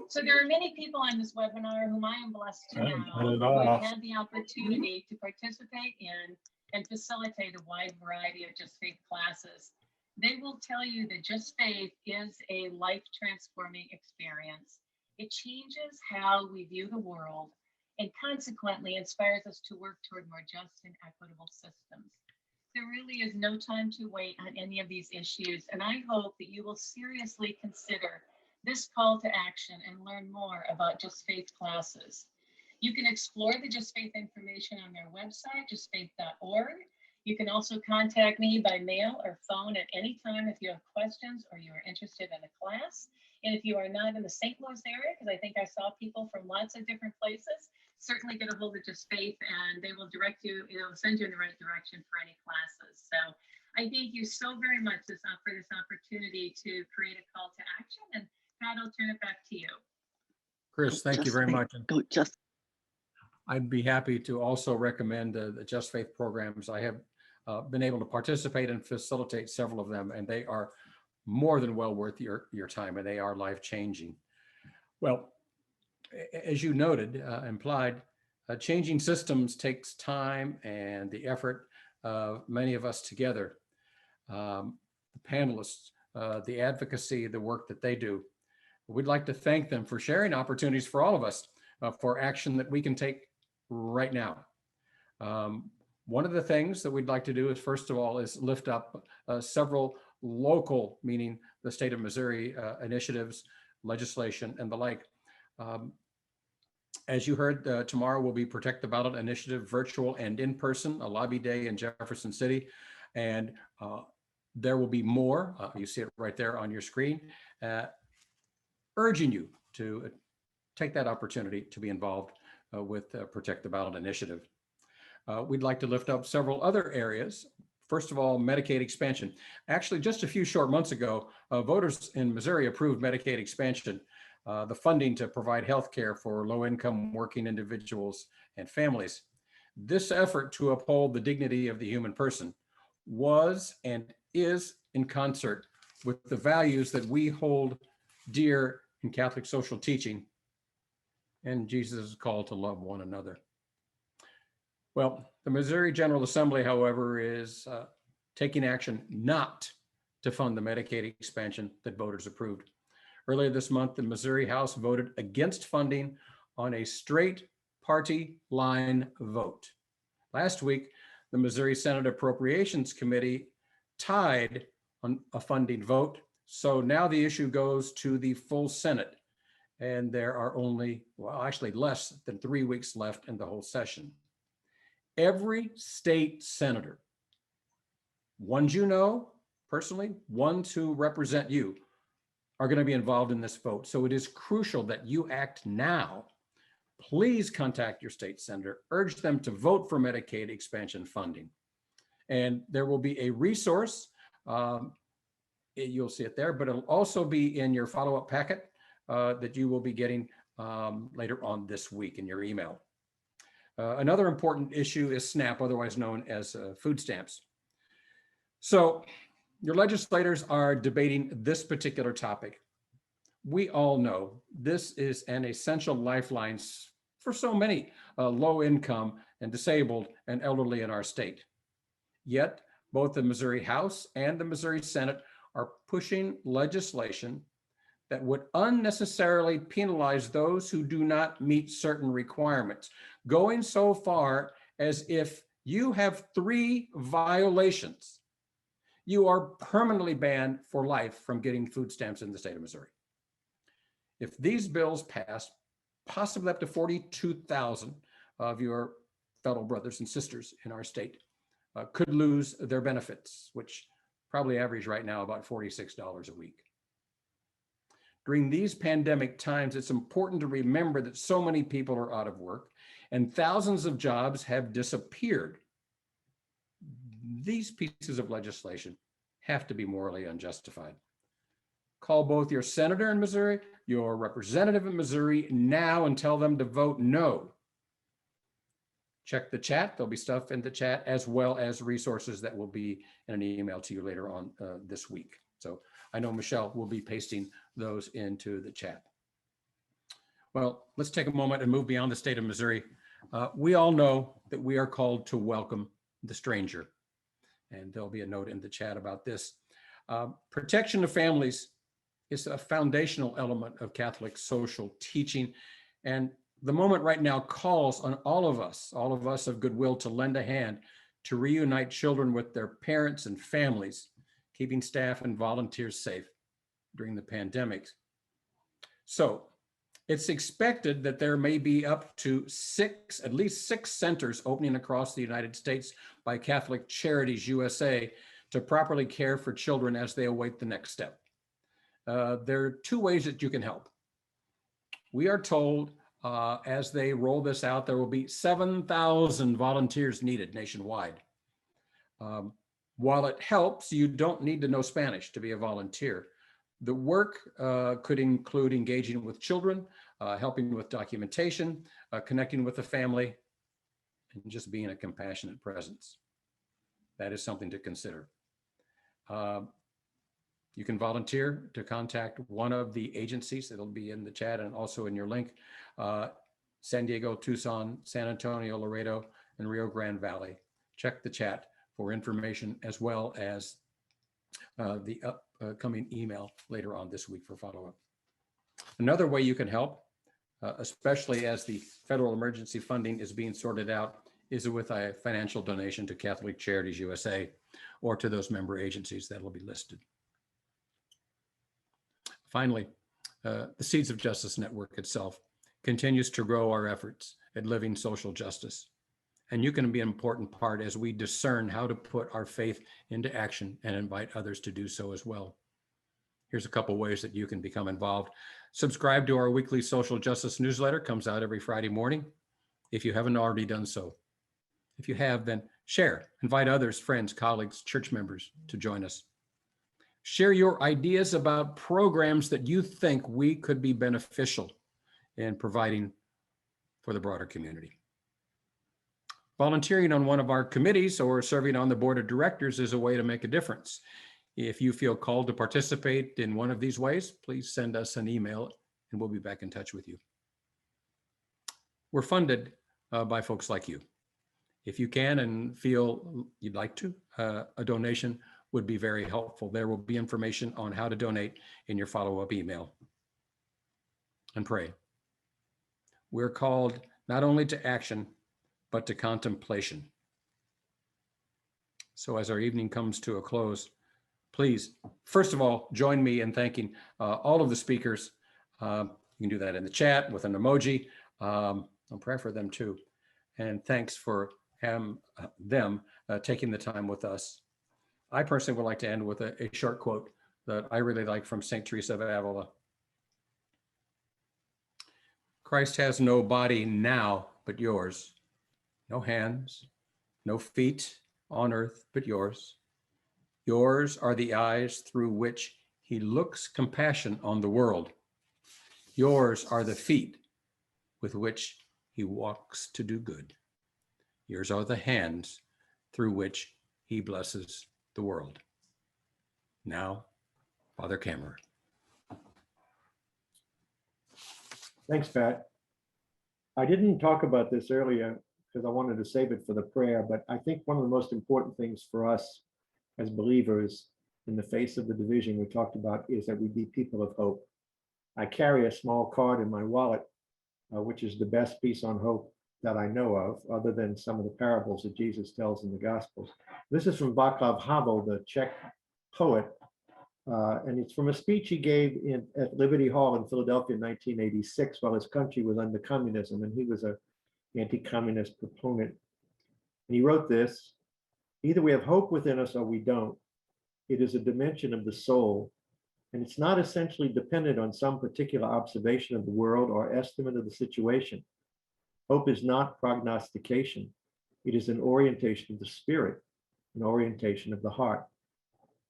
So there are many people on this webinar whom I am blessed to know who have had the opportunity to participate in and facilitate a wide variety of Just Faith classes. They will tell you that Just Faith is a life-transforming experience. It changes how we view the world and consequently inspires us to work toward more just and equitable systems. There really is no time to wait on any of these issues, and I hope that you will seriously consider this call to action and learn more about Just Faith classes. You can explore the Just Faith information on their website, justfaith.org. You can also contact me by mail or phone at any time if you have questions or you are interested in a class. And if you are not in the St. Louis area, because I think I saw people from lots of different places, certainly get a hold of Just Faith and they will direct you, it'll send you in the right direction for any classes. So I thank you so very much for this opportunity to create a call to action. And Pat, I'll turn it back to you. Chris, thank you very much. I'd be happy to also recommend the Just Faith programs. I have been able to participate and facilitate several of them, and they are more than well worth your time, and they are life-changing. Well, as you noted, implied, changing systems takes time and the effort of many of us together. The panelists, the advocacy, the work that they do. We'd like to thank them for sharing opportunities for all of us for action that we can take right now. One of the things that we'd like to do is, first of all, is lift up several local, meaning the state of Missouri, initiatives, legislation, and the like. As you heard, tomorrow will be Protect the Ballot Initiative, virtual and in person, a lobby day in Jefferson City. And there will be more, you see it right there on your screen, urging you to take that opportunity to be involved with Protect the Ballot Initiative. We'd like to lift up several other areas. First of all, Medicaid expansion. Actually, just a few short months ago, voters in Missouri approved Medicaid expansion, the funding to provide health care for low-income working individuals and families. This effort to uphold the dignity of the human person was and is in concert with the values that we hold dear in Catholic social teaching and Jesus' call to love one another. Well, the Missouri General Assembly, however, is taking action not to fund the Medicaid expansion that voters approved. Earlier this month, the Missouri House voted against funding on a straight party line vote. Last week, the Missouri Senate Appropriations Committee tied on a funding vote. So now the issue goes to the full Senate. And there are only, well, actually less than 3 weeks left in the whole session. Every state senator, ones you know personally, ones who represent you, are going to be involved in this vote. So it is crucial that you act now. Please contact your state senator, urge them to vote for Medicaid expansion funding. And there will be a resource, you'll see it there, but it'll also be in your follow-up packet that you will be getting later on this week in your email. Another important issue is SNAP, otherwise known as food stamps. So your legislators are debating this particular topic. We all know this is an essential lifeline for so many low income and disabled and elderly in our state. Yet both the Missouri House and the Missouri Senate are pushing legislation that would unnecessarily penalize those who do not meet certain requirements, going so far as if you have 3 violations, you are permanently banned for life from getting food stamps in the state of Missouri. If these bills pass, possibly up to 42,000 of your fellow brothers and sisters in our state could lose their benefits, which probably average right now about $46 a week. During these pandemic times, it's important to remember that so many people are out of work and thousands of jobs have disappeared. These pieces of legislation have to be morally unjustified. Call both your senator in Missouri, your representative in Missouri now, and tell them to vote no. Check the chat. There'll be stuff in the chat as well as resources that will be in an email to you later on this week. So I know Michelle will be pasting those into the chat. Well, let's take a moment and move beyond the state of Missouri. We all know that we are called to welcome the stranger. And there'll be a note in the chat about this. Protection of families is a foundational element of Catholic social teaching. And the moment right now calls on all of us of goodwill, to lend a hand to reunite children with their parents and families, keeping staff and volunteers safe during the pandemic. So it's expected that there may be up to at least six centers opening across the United States by Catholic Charities USA to properly care for children as they await the next step. There are two ways that you can help. We are told as they roll this out, there will be 7,000 volunteers needed nationwide. While it helps, you don't need to know Spanish to be a volunteer. The work could include engaging with children, helping with documentation, connecting with the family, and just being a compassionate presence. That is something to consider. You can volunteer to contact one of the agencies. It'll be in the chat and also in your link. San Diego, Tucson, San Antonio, Laredo, and Rio Grande Valley. Check the chat for information as well as the upcoming email later on this week for follow-up. Another way you can help, especially as the federal emergency funding is being sorted out, is with a financial donation to Catholic Charities USA or to those member agencies that will be listed. Finally, the Seeds of Justice Network itself continues to grow our efforts at living social justice. And you can be an important part as we discern how to put our faith into action and invite others to do so as well. Here's a couple ways that you can become involved. Subscribe to our weekly social justice newsletter, comes out every Friday morning, if you haven't already done so. If you have, then share, invite others, friends, colleagues, church members to join us. Share your ideas about programs that you think we could be beneficial in providing for the broader community. Volunteering on one of our committees or serving on the board of directors is a way to make a difference. If you feel called to participate in one of these ways, please send us an email and we'll be back in touch with you. We're funded by folks like you. If you can and feel you'd like to, a donation would be very helpful. There will be information on how to donate in your follow-up email. And pray. We're called not only to action, but to contemplation. So as our evening comes to a close, please, first of all, join me in thanking all of the speakers. You can do that in the chat with an emoji. I'll pray for them too. And thanks for them taking the time with us. I personally would like to end with a short quote that I really like from St. Teresa of Avila. Christ has no body now but yours, no hands, no feet on earth but yours. Yours are the eyes through which he looks compassion on the world. Yours are the feet with which he walks to do good. Yours are the hands through which he blesses the world. Now, Father Kammer. Thanks, Pat. I didn't talk about this earlier because I wanted to save it for the prayer, but I think one of the most important things for us as believers in the face of the division we talked about is that we be people of hope. I carry a small card in my wallet, which is the best piece on hope that I know of, other than some of the parables that Jesus tells in the Gospels. This is from Václav Havel, the Czech poet, and it's from a speech he gave at Liberty Hall in Philadelphia in 1986 while his country was under communism, and he was an anti-communist proponent. And he wrote this: either we have hope within us or we don't. It is a dimension of the soul, and it's not essentially dependent on some particular observation of the world or estimate of the situation. Hope is not prognostication. It is an orientation of the spirit, an orientation of the heart.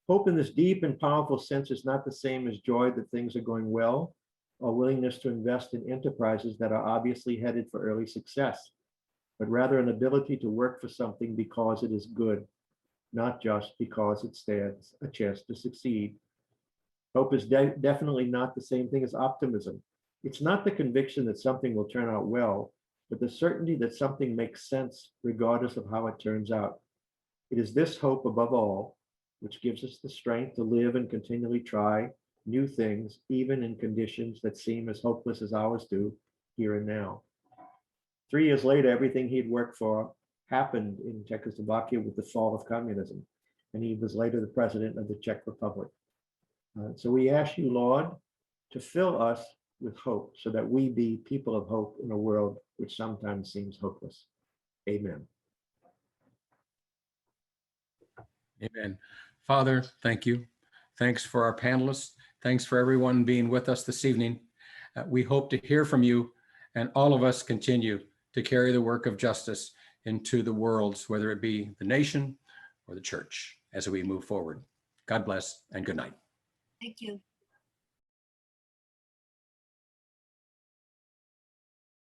Hope in this deep and powerful sense is not the same as joy that things are going well, or willingness to invest in enterprises that are obviously headed for early success. but rather an ability to work for something because it is good, not just because it stands a chance to succeed. Hope is definitely not the same thing as optimism. It's not the conviction that something will turn out well, but the certainty that something makes sense regardless of how it turns out. It is this hope above all, which gives us the strength to live and continually try new things, even in conditions that seem as hopeless as ours do here and now. 3 years later, everything he'd worked for happened in Czechoslovakia with the fall of communism, and he was later the president of the Czech Republic. So we ask you, Lord, to fill us with hope so that we be people of hope in a world which sometimes seems hopeless. Amen. Amen. Father, thank you. Thanks for our panelists. Thanks for everyone being with us this evening. We hope to hear from you, and all of us continue to carry the work of justice into the worlds, whether it be the nation or the church, as we move forward. God bless and good night. Thank you.